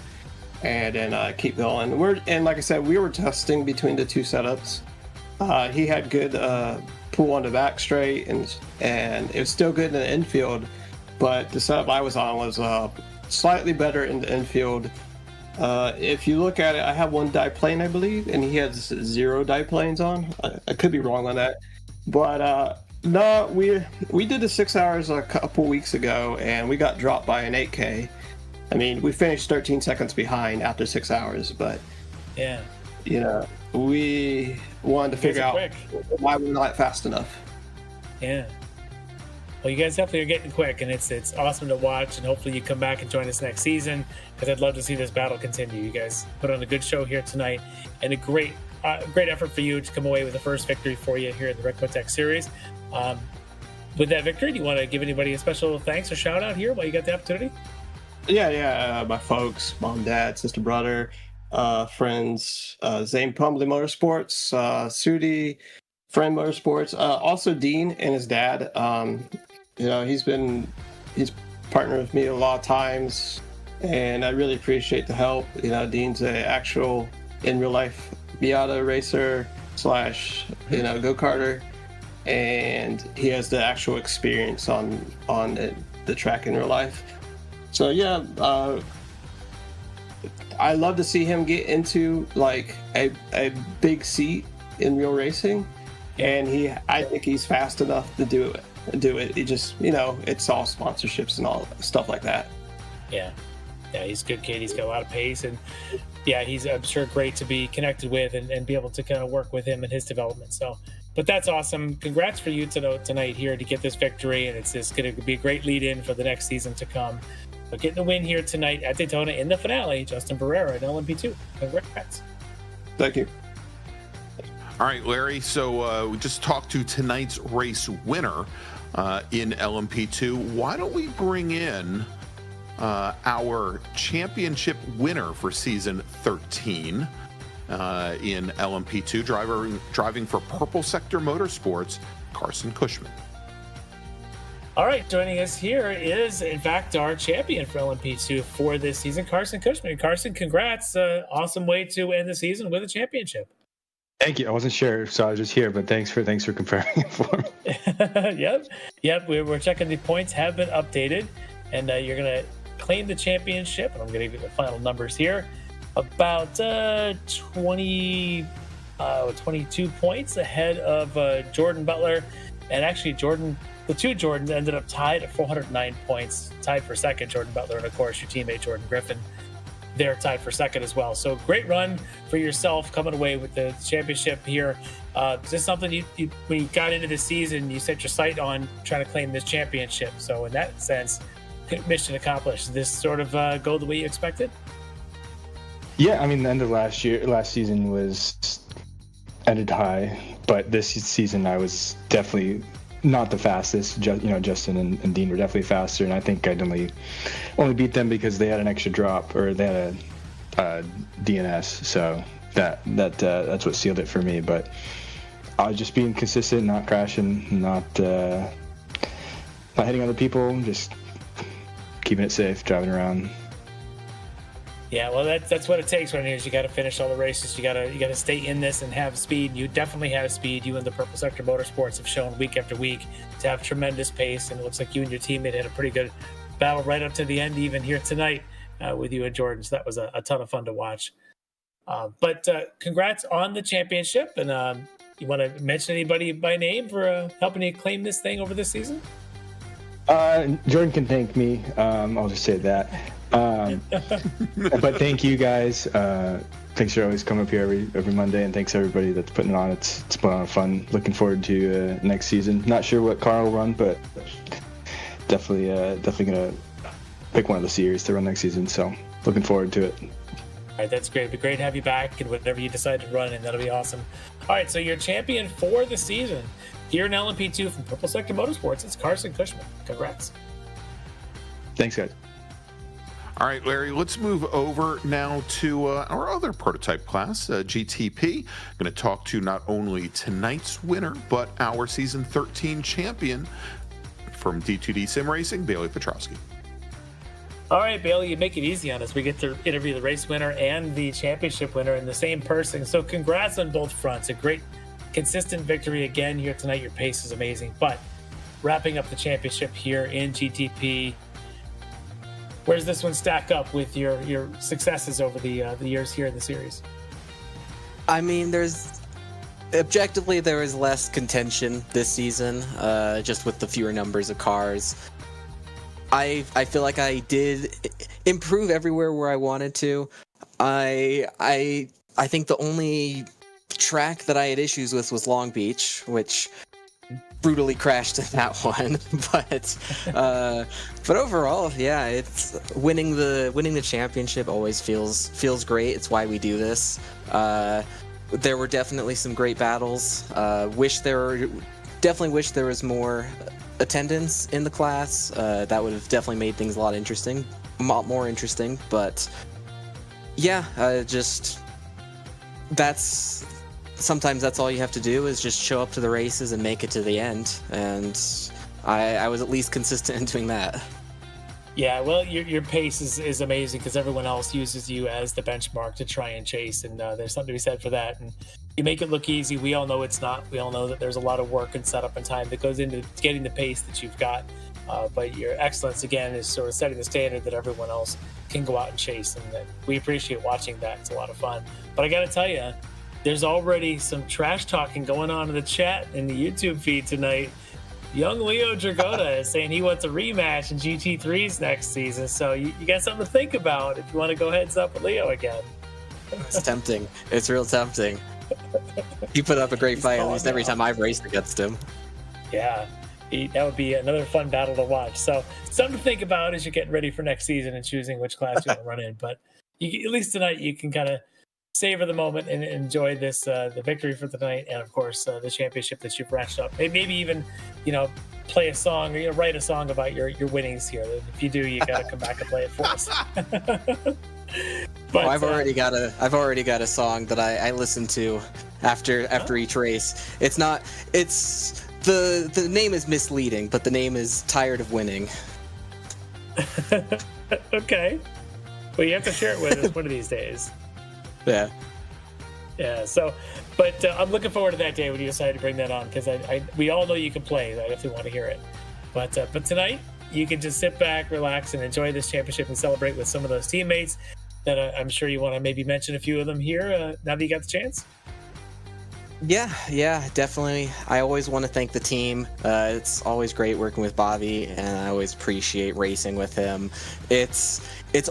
and then keep going. And like I said, we were testing between the two setups. He had good pull on the back straight, and it was still good in the infield, but the setup I was on was slightly better in the infield. If you look at it, I have one diplane, I believe, and he has 0 diplanes on. I could be wrong on that, but no, we did the 6 hours a couple weeks ago, and we got dropped by an 8K. I mean, we finished 13 seconds behind after 6 hours, but yeah, we wanted to figure out why we're not fast enough. Yeah. Well, you guys definitely are getting quick, and it's awesome to watch, and hopefully you come back and join us next season, because I'd love to see this battle continue. You guys put on a good show here tonight, and a great effort for you to come away with the first victory for you here in the Ricmotech series. With that victory, do you want to give anybody a special thanks or shout out here while you got the opportunity? Yeah, my folks, mom, dad, sister, brother, friends, Zane Pumbly Motorsports, Sudi, Friend Motorsports, also Dean and his dad. He's partnered with me a lot of times, and I really appreciate the help. Dean's an actual in real life Miata racer / go-karter, and he has the actual experience on the track in real life. So yeah, I love to see him get into like a big seat in real racing, and I think he's fast enough to do it. It just, it's all sponsorships and all stuff like that. Yeah, he's a good kid. He's got a lot of pace, and yeah, he's, I'm sure, great to be connected with and be able to kind of work with him in his development. So, but that's awesome. Congrats for you tonight here to get this victory, and it's just going to be a great lead-in for the next season to come. But getting the win here tonight at Daytona in the finale, Justin Barrera at LMP2. Congrats. Thank you. All right, Larry, so we just talked to tonight's race winner in LMP2. Why don't we bring in our championship winner for season 13 in LMP2, driving for Purple Sector Motorsports, Carson Cushman. All right, joining us here is, in fact, our champion for LMP2 for this season, Carson Cushman. Carson, congrats. Awesome way to end the season with a championship. Thank you. I wasn't sure, so I was just here, but thanks for confirming it for me. Yep. We're checking the points have been updated, and you're going to claim the championship. And I'm going to give you the final numbers here. About 22 points ahead of Jordan Butler, and actually the two Jordans ended up tied at 409 points, tied for second, Jordan Butler, and of course your teammate Jordan Griffin. they're tied for second as well. So great run for yourself coming away with the championship here. Is this something you when you got into the season, you set your sight on trying to claim this championship? So in that sense, mission accomplished. Does this sort of go the way you expected? Yeah, I mean, the end of last season was ended high, but this season I was definitely not the fastest. Justin and Dean were definitely faster, and I think I'd only beat them because they had an extra drop, or they had a DNS. So that's what sealed it for me. But I was just being consistent, not crashing, not hitting other people, just keeping it safe, driving around. Yeah, well, that's what it takes right here. Is you got to finish all the races. You got to stay in this and have speed. You definitely have speed. You and the Purple Sector Motorsports have shown week after week to have tremendous pace, and it looks like you and your teammate had a pretty good battle right up to the end, even here tonight with you and Jordan. So that was a ton of fun to watch. But congrats on the championship, and you want to mention anybody by name for helping you claim this thing over this season? Jordan can thank me. I'll just say that. But thank you guys. Thanks for always coming up here every Monday, and thanks everybody that's putting it on. It's been a lot of fun. Looking forward to next season. Not sure what car will run, but definitely gonna pick one of the series to run next season. So looking forward to it. All right, that's great. It'd be great to have you back and whatever you decide to run, and that'll be awesome. All right, so your champion for the season here in LMP2 from Purple Sector Motorsports, it's Carson Cushman. Congrats. Thanks, guys. All right, Larry, let's move over now to our other prototype class, GTP. Going to talk to not only tonight's winner, but our Season 13 champion from D2D Sim Racing, Bailey Petrowski. All right, Bailey, you make it easy on us. We get to interview the race winner and the championship winner in the same person. So congrats on both fronts. A great, consistent victory again here tonight. Your pace is amazing. But wrapping up the championship here in GTP, where does this one stack up with your successes over the years here in the series? I mean, objectively there was less contention this season, just with the fewer numbers of cars. I feel like I did improve everywhere where I wanted to. I think the only track that I had issues with was Long Beach, which brutally crashed in that one. But overall, yeah, it's winning the championship always feels great. It's why we do this. There were definitely some great battles. Definitely wish there was more attendance in the class. That would have definitely made things a lot more interesting. But yeah, sometimes that's all you have to do is just show up to the races and make it to the end. And I was at least consistent in doing that. Yeah, well, your pace is amazing because everyone else uses you as the benchmark to try and chase, and there's something to be said for that. And you make it look easy. We all know it's not. We all know that there's a lot of work and setup and time that goes into getting the pace that you've got. But your excellence, again, is sort of setting the standard that everyone else can go out and chase, and that we appreciate watching that. It's a lot of fun. But I got to tell you, there's already some trash talking going on in the chat in the YouTube feed tonight. Young Leo Dragota is saying he wants a rematch in GT3's next season. So you got something to think about if you want to go heads up with Leo again. It's tempting. It's real tempting. He put up a great fight at least every time I've raced against him. Yeah, that would be another fun battle to watch. So something to think about as you're getting ready for next season and choosing which class you want to run in. But at least tonight you can kind of savor the moment and enjoy this the victory for tonight, and of course the championship that you've ratcheted up. Maybe even play a song or write a song about your winnings here. If you do, you got to come back and play it for us. But I've already got a song that I listen to after each race. It's the name is misleading, but the name is Tired of Winning. Okay, well, you have to share it with us one of these days. Yeah. So, but I'm looking forward to that day when you decide to bring that on, because we all know you can play. I definitely want to hear it. But tonight you can just sit back, relax, and enjoy this championship and celebrate with some of those teammates that I'm sure you want to maybe mention a few of them here now that you got the chance. Yeah, definitely. I always want to thank the team. It's always great working with Bobby, and I always appreciate racing with him. It's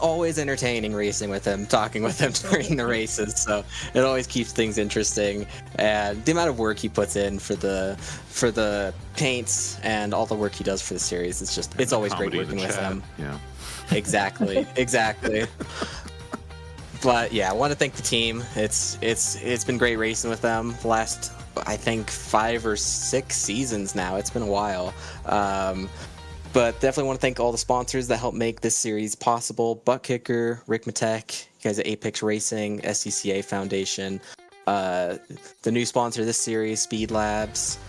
always entertaining racing with him, talking with him during the races. So it always keeps things interesting. And the amount of work he puts in for the paints and all the work he does for the series, it's always great working with him. Yeah. Exactly. But yeah, I want to thank the team. It's been great racing with them the last, I think, 5 or 6 seasons now. It's been a while. But definitely want to thank all the sponsors that helped make this series possible. Butt Kicker, Ricmotech, you guys at Apex Racing, SCCA Foundation, the new sponsor of this series, Speed Labs,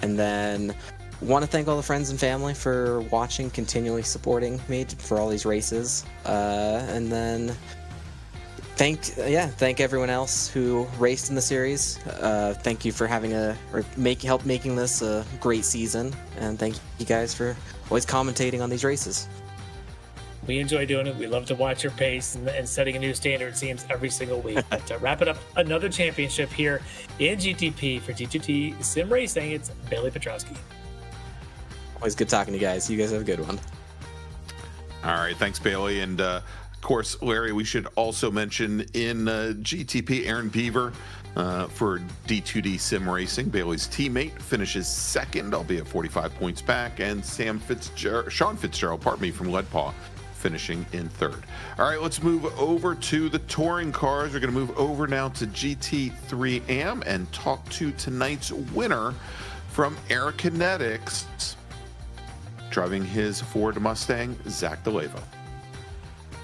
and then want to thank all the friends and family for watching, continually supporting me for all these races, and then thank everyone else who raced in the series. Thank you for help making this a great season, and thank you guys for always commentating on these races. We enjoy doing it. We love to watch your pace and setting a new standard, it seems, every single week. But to wrap it up, another championship here in GTP for T2T Sim Racing. It's Bailey Petrowski. Always good talking to you guys. You guys have a good one. All right, thanks, Bailey. And of course, Larry, we should also mention in GTP, Aaron Beaver for D2D Sim Racing. Bailey's teammate finishes second, albeit 45 points back, and Sean Fitzgerald, from Leadpaw, finishing in third. All right, let's move over to the touring cars. We're going to move over now to GT3 AM and talk to tonight's winner from Aerokinetics, driving his Ford Mustang, Zach DeLeva.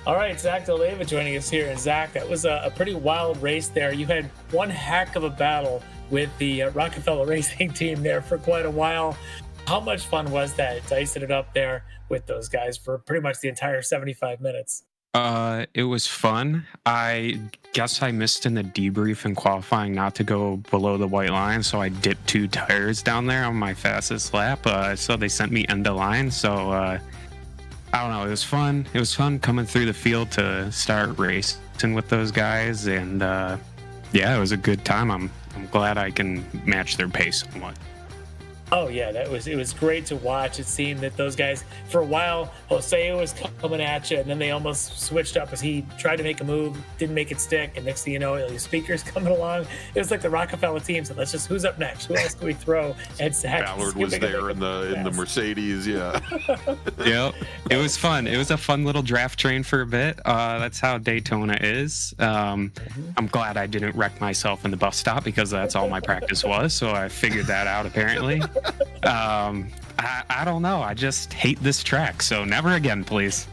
All right, Zach DeLeva joining us here. And Zach, that was a pretty wild race there. You had one heck of a battle with the Rockefeller Racing team there for quite a while. How much fun was that, dicing it up there with those guys for pretty much the entire 75 minutes? It was fun. I guess I missed in the debrief and qualifying not to go below the white line, so I dipped 2 tires down there on my fastest lap. So they sent me end of line. So I don't know. It was fun. It was fun coming through the field to start racing with those guys, and yeah, it was a good time. I'm glad I can match their pace somewhat. Oh yeah, it was great to watch. It seemed that those guys, for a while, Jose was coming at you, and then they almost switched up as he tried to make a move, didn't make it stick, and next thing you know, the speakers coming along. It was like the Rockefeller team said, "Let's just, who's up next? Who else can we throw?" And Ballard was there in the Mercedes, yeah. Yep, it was fun. It was a fun little draft train for a bit. That's how Daytona is. I'm glad I didn't wreck myself in the bus stop because that's all my practice was. So I figured that out apparently. I don't know. I just hate this track, so never again, please.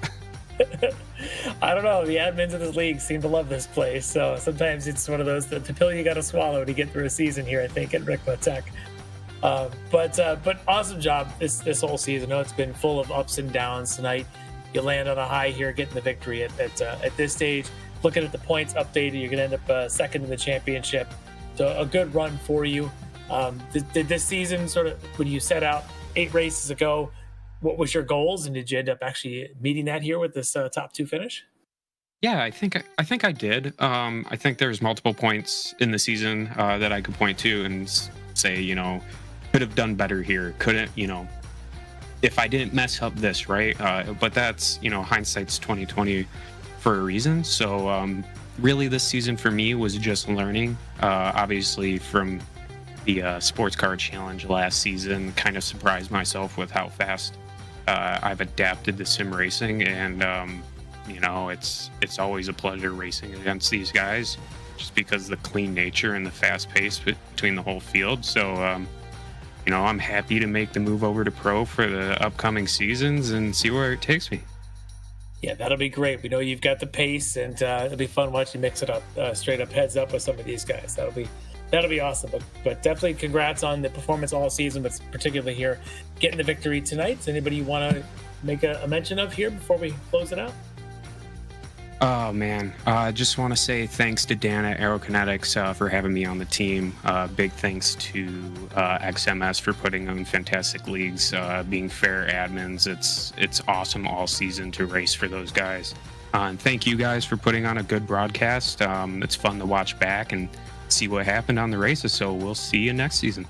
I don't know. The admins of this league seem to love this place, so sometimes it's one of those the pill you got to swallow to get through a season here, I think, at Ricmotech. But awesome job this whole season. I know it's been full of ups and downs. Tonight, you land on a high here, getting the victory at this stage. Looking at the points updated, you're going to end up second in the championship. So a good run for you. Did this season, sort of when you set out 8 races ago, what was your goals, and did you end up actually meeting that here with this top 2 finish? Yeah, I think I did. I think there's multiple points in the season that I could point to and say, could have done better here. Couldn't, if I didn't mess up this, right? But that's, hindsight's 2020 for a reason. So really, this season for me was just learning. Obviously, from the sports car challenge last season, kind of surprised myself with how fast I've adapted to sim racing, and it's always a pleasure racing against these guys, just because of the clean nature and the fast pace between the whole field. So I'm happy to make the move over to pro for the upcoming seasons and see where it takes me. Yeah, that'll be great. We know you've got the pace, and it'll be fun watching you mix it up, straight up heads up with some of these guys. That'll be awesome. But definitely congrats on the performance all season, but particularly here, getting the victory tonight. Does anybody you want to make a mention of here before we close it out? Oh, man. I just want to say thanks to Dan at Aerokinetics for having me on the team. Big thanks to XMS for putting on fantastic leagues, being fair admins. It's awesome all season to race for those guys. And thank you guys for putting on a good broadcast. It's fun to watch back, and see what happened on the races. So we'll see you next season.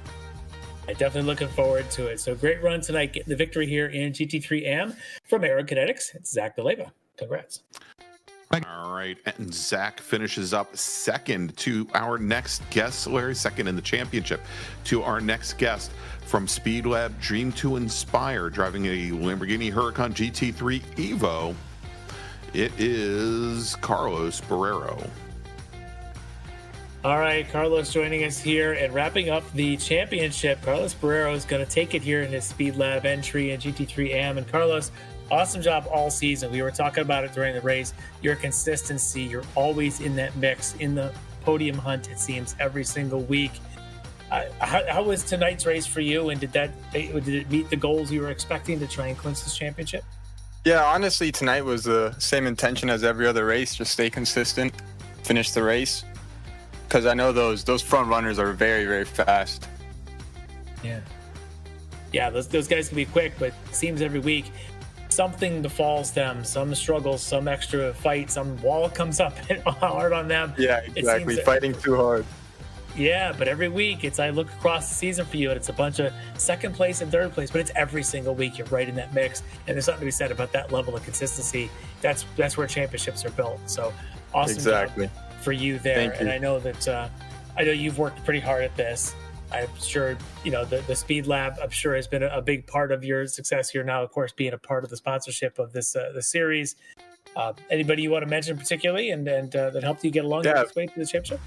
I'm definitely looking forward to it. So great run tonight, getting the victory here in GT3 AM from Aerokinetics. It's Zach DeLeva. Congrats. All right, and Zach finishes up second to our next guest, Larry, second in the championship. To our next guest from Speed Lab Dream to Inspire, driving a Lamborghini Huracan GT3 Evo, it is Carlos Barrero. All right, Carlos joining us here and wrapping up the championship. Carlos Barrero is going to take it here in his Speed Lab entry in GT3 AM. And Carlos, awesome job all season. We were talking about it during the race. Your consistency, you're always in that mix, in the podium hunt, it seems, every single week. How was tonight's race for you? And did it meet the goals you were expecting to try and clinch this championship? Yeah, honestly, tonight was the same intention as every other race. Just stay consistent, finish the race. Because I know those front runners are very, very fast. Yeah, those guys can be quick, but it seems every week something befalls them, some struggles, some extra fight, some wall comes up hard on them. Yeah, exactly. Fighting too hard. Yeah, but every week I look across the season for you and it's a bunch of second place and third place, but it's every single week you're right in that mix. And there's something to be said about that level of consistency. That's where championships are built. So awesome job for you there. Thank you. And I know that I know you've worked pretty hard at this. I'm sure, the Speed Lab, I'm sure, has been a big part of your success here now, of course, being a part of the sponsorship of this the series. Anybody you want to mention particularly and that helped you get along this way to the championship?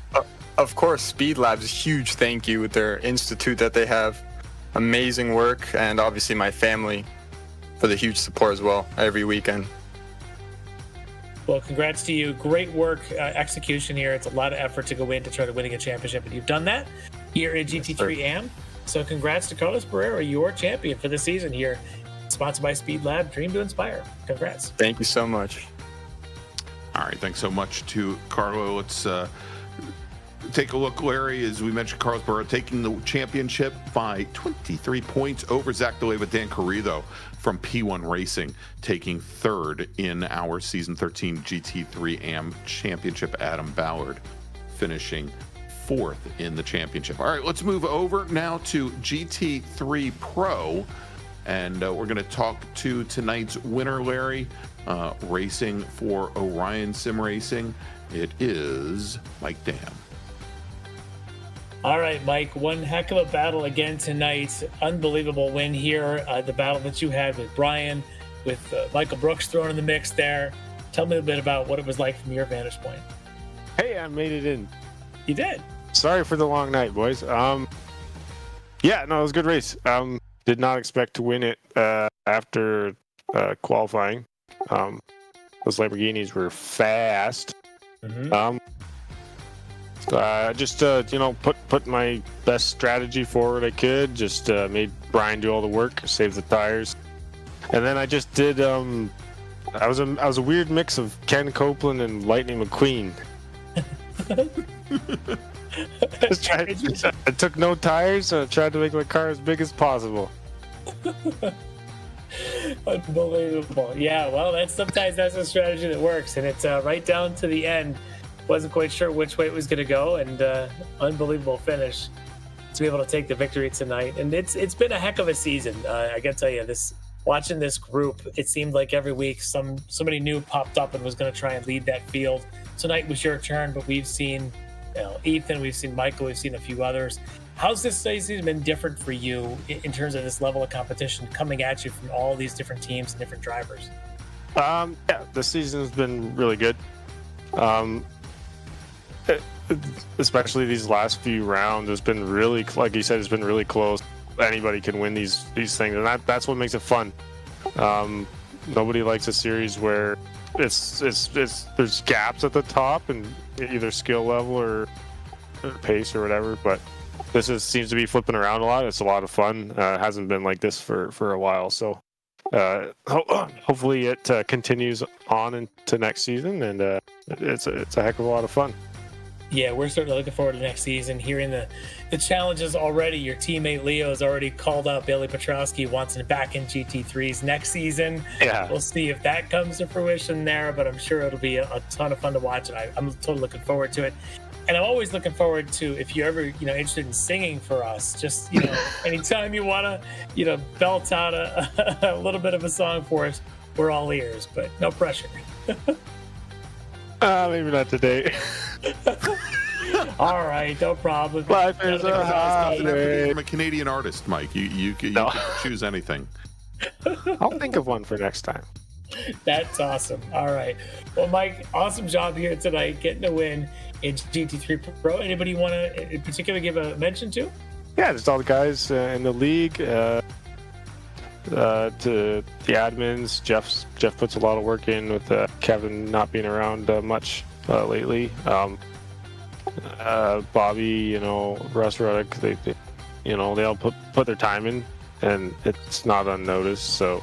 Of course, Speed Lab's a huge thank you with their institute that they have. Amazing work, and obviously my family for the huge support as well every weekend. Well, congrats to you. Great work, execution here. It's a lot of effort to go in to try to winning a championship, and you've done that here in GT3 AM. So congrats to Carlos Barrero, your champion for the season here. Sponsored by Speed Lab, Dream to Inspire. Congrats. Thank you so much. All right, thanks so much to Carlo. Let's take a look, Larry. As we mentioned, Carlos Barrero taking the championship by 23 points over Zach DeLeva. Dan Carrillo from P1 Racing taking third in our Season 13 GT3 AM Championship. Adam Ballard finishing fourth in the championship. All right, let's move over now to GT3 Pro, and we're going to talk to tonight's winner, Larry, racing for Orion Sim Racing. It is Mike Dam. All right, Mike, one heck of a battle again tonight. Unbelievable win here. The battle that you had with Brian, with Michael Brooks thrown in the mix there. Tell me a bit about what it was like from your vantage point. Hey, I made it in. You did. Sorry for the long night, boys. Yeah, no, it was a good race. Did not expect to win it after qualifying. Those Lamborghinis were fast. Mm-hmm. Just put my best strategy forward I could. Just made Brian do all the work, save the tires, and then I just did. I was a weird mix of Ken Copeland and Lightning McQueen. I took no tires, so I tried to make my car as big as possible. Unbelievable. Yeah, well, sometimes that's a strategy that works, and it's right down to the end. Wasn't quite sure which way it was going to go, and unbelievable finish to be able to take the victory tonight. And it's been a heck of a season. I got to tell you, watching this group, it seemed like every week somebody new popped up and was going to try and lead that field. Tonight was your turn, but we've seen Ethan, we've seen Michael, we've seen a few others. How's this season been different for you in terms of this level of competition coming at you from all these different teams and different drivers? Yeah, the season's been really good. Especially these last few rounds, it's been really, like you said, it's been really close. Anybody can win these things, and that's what makes it fun. Nobody likes a series where there's gaps at the top and either skill level or pace or whatever. But this seems to be flipping around a lot. It's a lot of fun. It hasn't been like this for a while, so hopefully it continues on into next season, and it's a heck of a lot of fun. Yeah, we're certainly looking forward to next season. Hearing the challenges already. Your teammate Leo has already called out Bailey Petrowski, wants him back in GT3s next season. Yeah. We'll see if that comes to fruition there, but I'm sure it'll be a ton of fun to watch, and I'm totally looking forward to it. And I'm always looking forward to, if you're ever, interested in singing for us, just, anytime you want to, belt out a little bit of a song for us, we're all ears, but no pressure. Maybe not today. All right, no problem. Life is a highway. I'm a Canadian artist, Mike. You can choose anything. I'll think of one for next time. That's awesome. All right. Well, Mike, awesome job here tonight, getting a win in GT3 Pro. Anybody you want to in particular give a mention to? Yeah, just all the guys in the league. To the admins, Jeff puts a lot of work in with Kevin not being around much lately. Bobby, Russ Ruddick, they all put their time in, and it's not unnoticed. So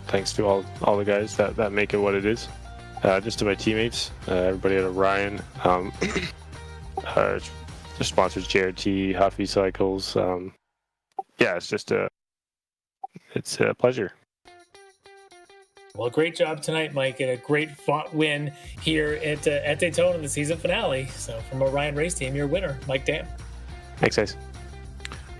thanks to all the guys that make it what it is. Just to my teammates, everybody at Orion, our sponsors JRT, Huffy Cycles. Yeah, it's a pleasure. Well, great job tonight, Mike, and a great fought win here at Daytona in the season finale. So from Orion Race Team, your winner, Mike Dam. Thanks, guys.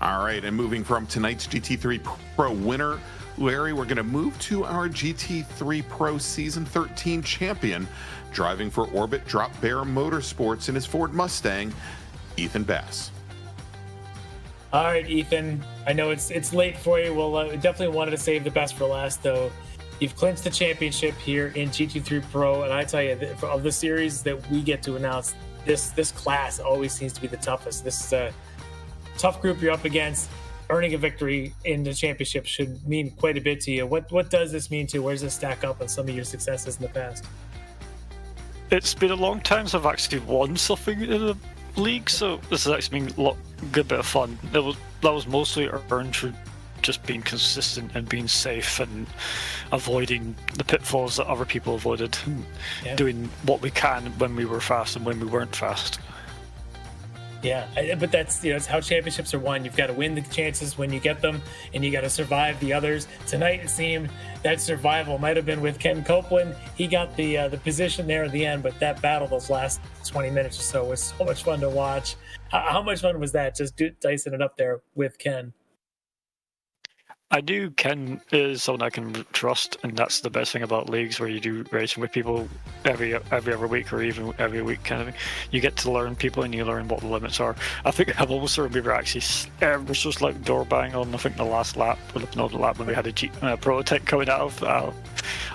All right, and moving from tonight's GT3 Pro winner, Larry, we're going to move to our GT3 Pro Season 13 champion, driving for Orbit Drop Bear Motorsports in his Ford Mustang, Ethan Bass. All right, Ethan, I know it's late for you. Well, definitely wanted to save the best for last, though. You've clinched the championship here in GT3 Pro, and I tell you, of the series that we get to announce, this class always seems to be the toughest. This is a tough group you're up against. Earning a victory in the championship should mean quite a bit to you. What does this mean to you? Where does this stack up on some of your successes in the past? It's been a long time since I've actually won something in the league, so this has actually been a good bit of fun. That was mostly earned through just being consistent and being safe and avoiding the pitfalls that other people avoided, and doing what we can when we were fast and when we weren't fast. Yeah, but that's it's how championships are won. You've got to win the chances when you get them, and you got to survive the others. Tonight, it seemed that survival might have been with Ken Copeland. He got the position there at the end, but that battle, those last 20 minutes or so, was so much fun to watch. How much fun was that, just dicing it up there with Ken? I knew Ken is someone I can trust, and that's the best thing about leagues where you do racing with people every other week or even every week kind of thing. You get to learn people and you learn what the limits are. I think I've almost remember we were actually was just like door bang on, I think, the last lap, or the penultimate lap when we had a prototype coming out of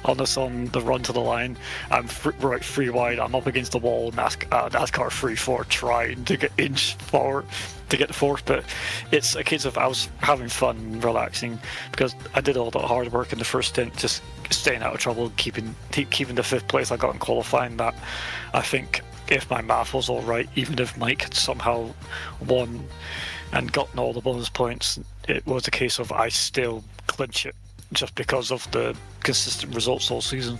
on us on the run to the line. I'm right free wide, I'm up against the wall, NASCAR 3-4 trying to get inch forward to get the fourth, but it's a case of I was having fun and relaxing because I did all the hard work in the first stint, just staying out of trouble, keeping the fifth place I got in qualifying. That I think if my math was all right, even if Mike had somehow won and gotten all the bonus points, it was a case of I still clinch it just because of the consistent results all season.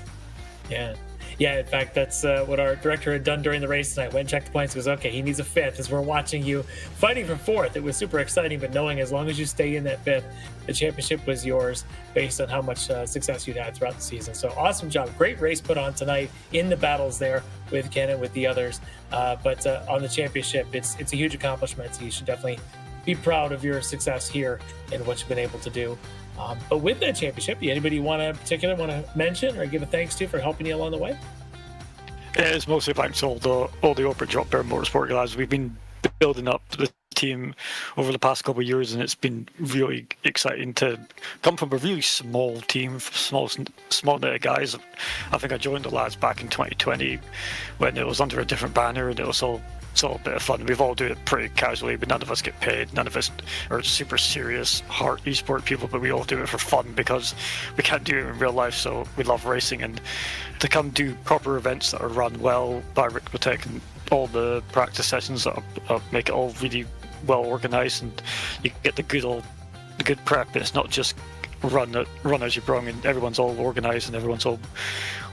Yeah, in fact, that's what our director had done during the race tonight. Went and checked the points. He goes, okay, he needs a fifth as we're watching you fighting for fourth. It was super exciting, but knowing as long as you stay in that fifth, the championship was yours based on how much success you'd had throughout the season. So awesome job. Great race put on tonight in the battles there with Ken and with the others. But on the championship, it's a huge accomplishment. So you should definitely be proud of your success here and what you've been able to do. But with that championship, anybody want to mention or give a thanks to for helping you along the way? It's mostly thanks to all the Orbit Drop Bear Motorsport guys. We've been building up the team over the past couple of years, and it's been really exciting to come from a really small team, small net of guys. I think I joined the lads back in 2020 when it was under a different banner, and it was all a bit of fun. We've all do it pretty casually, but none of us get paid. None of us are super serious hard esport people, but we all do it for fun because we can't do it in real life, so we love racing. And to come do proper events that are run well by Ricmotech and all the practice sessions that make it all really well organized, and you get the good prep. It's not just run as you brung, and everyone's all organized and everyone's all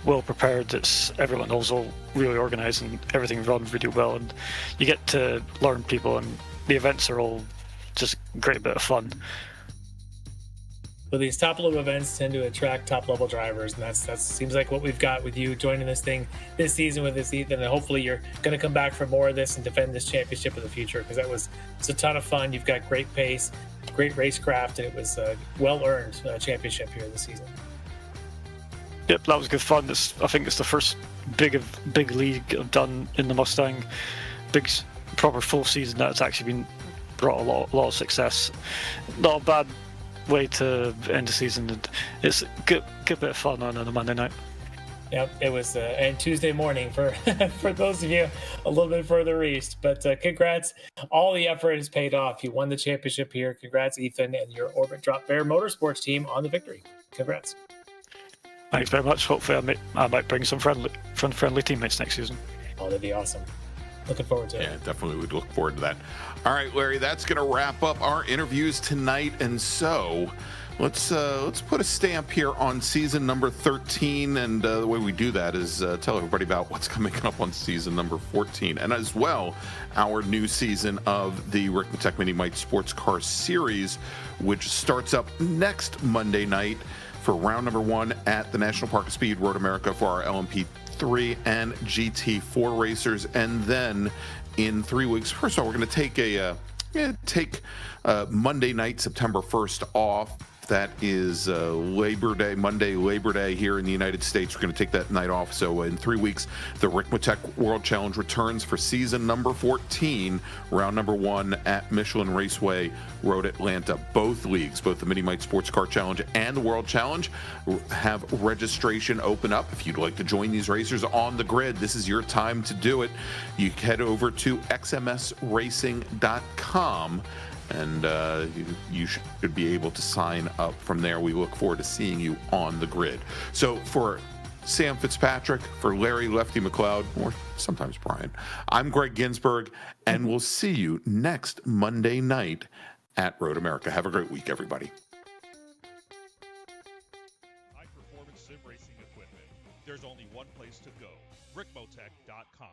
well prepared. Everyone all really organized and everything runs really well, and you get to learn people, and the events are all just a great bit of fun. Well, these top level events tend to attract top level drivers, and that seems like what we've got with you joining this thing this season with this, Ethan. And hopefully you're going to come back for more of this and defend this championship in the future, because it's a ton of fun. You've got great pace, great racecraft, and it was a well-earned championship here this season. Yep, that was good fun. I think it's the first big league I've done in the Mustang, big proper full season that's actually been brought a lot of success. Not a bad way to end the season. It's a good bit of fun on a Monday night. Yep, it was and Tuesday morning for for those of you a little bit further east. But congrats, all the effort has paid off. You won the championship here. Congrats, Ethan, and your Orbit Drop Bear Motorsports team on the victory. Congrats. Thanks very much. Hopefully I might bring some friendly teammates next season. Oh, that'd be awesome. Looking forward to it. Yeah, definitely would look forward to that. All right, Larry, that's going to wrap up our interviews tonight. And so let's put a stamp here on season number 13. And the way we do that is tell everybody about what's coming up on season number 14. And as well, our new season of the Ricmotech Mini Mite Sports Car Series, which starts up next Monday night for round number 1 at the National Park of Speed, Road America, for our LMP3 and GT4 racers. And then in 3 weeks, first of all, we're going to take Monday night, September 1st off. That is Labor Day, Monday, Labor Day here in the United States. We're going to take that night off. So in 3 weeks, the Ricmotech World Challenge returns for season number 14, round number 1 at Michelin Raceway, Road Atlanta. Both leagues, both the Mini Mite Sports Car Challenge and the World Challenge, have registration open up. If you'd like to join these racers on the grid, this is your time to do it. You head over to xmsracing.com. And you should be able to sign up from there. We look forward to seeing you on the grid. So for Sam Fitzpatrick, for Larry Lefty McLeod, or sometimes Brian, I'm Greg Ginsburg, and we'll see you next Monday night at Road America. Have a great week, everybody. High-performance sim racing equipment. There's only one place to go, Ricmotech.com.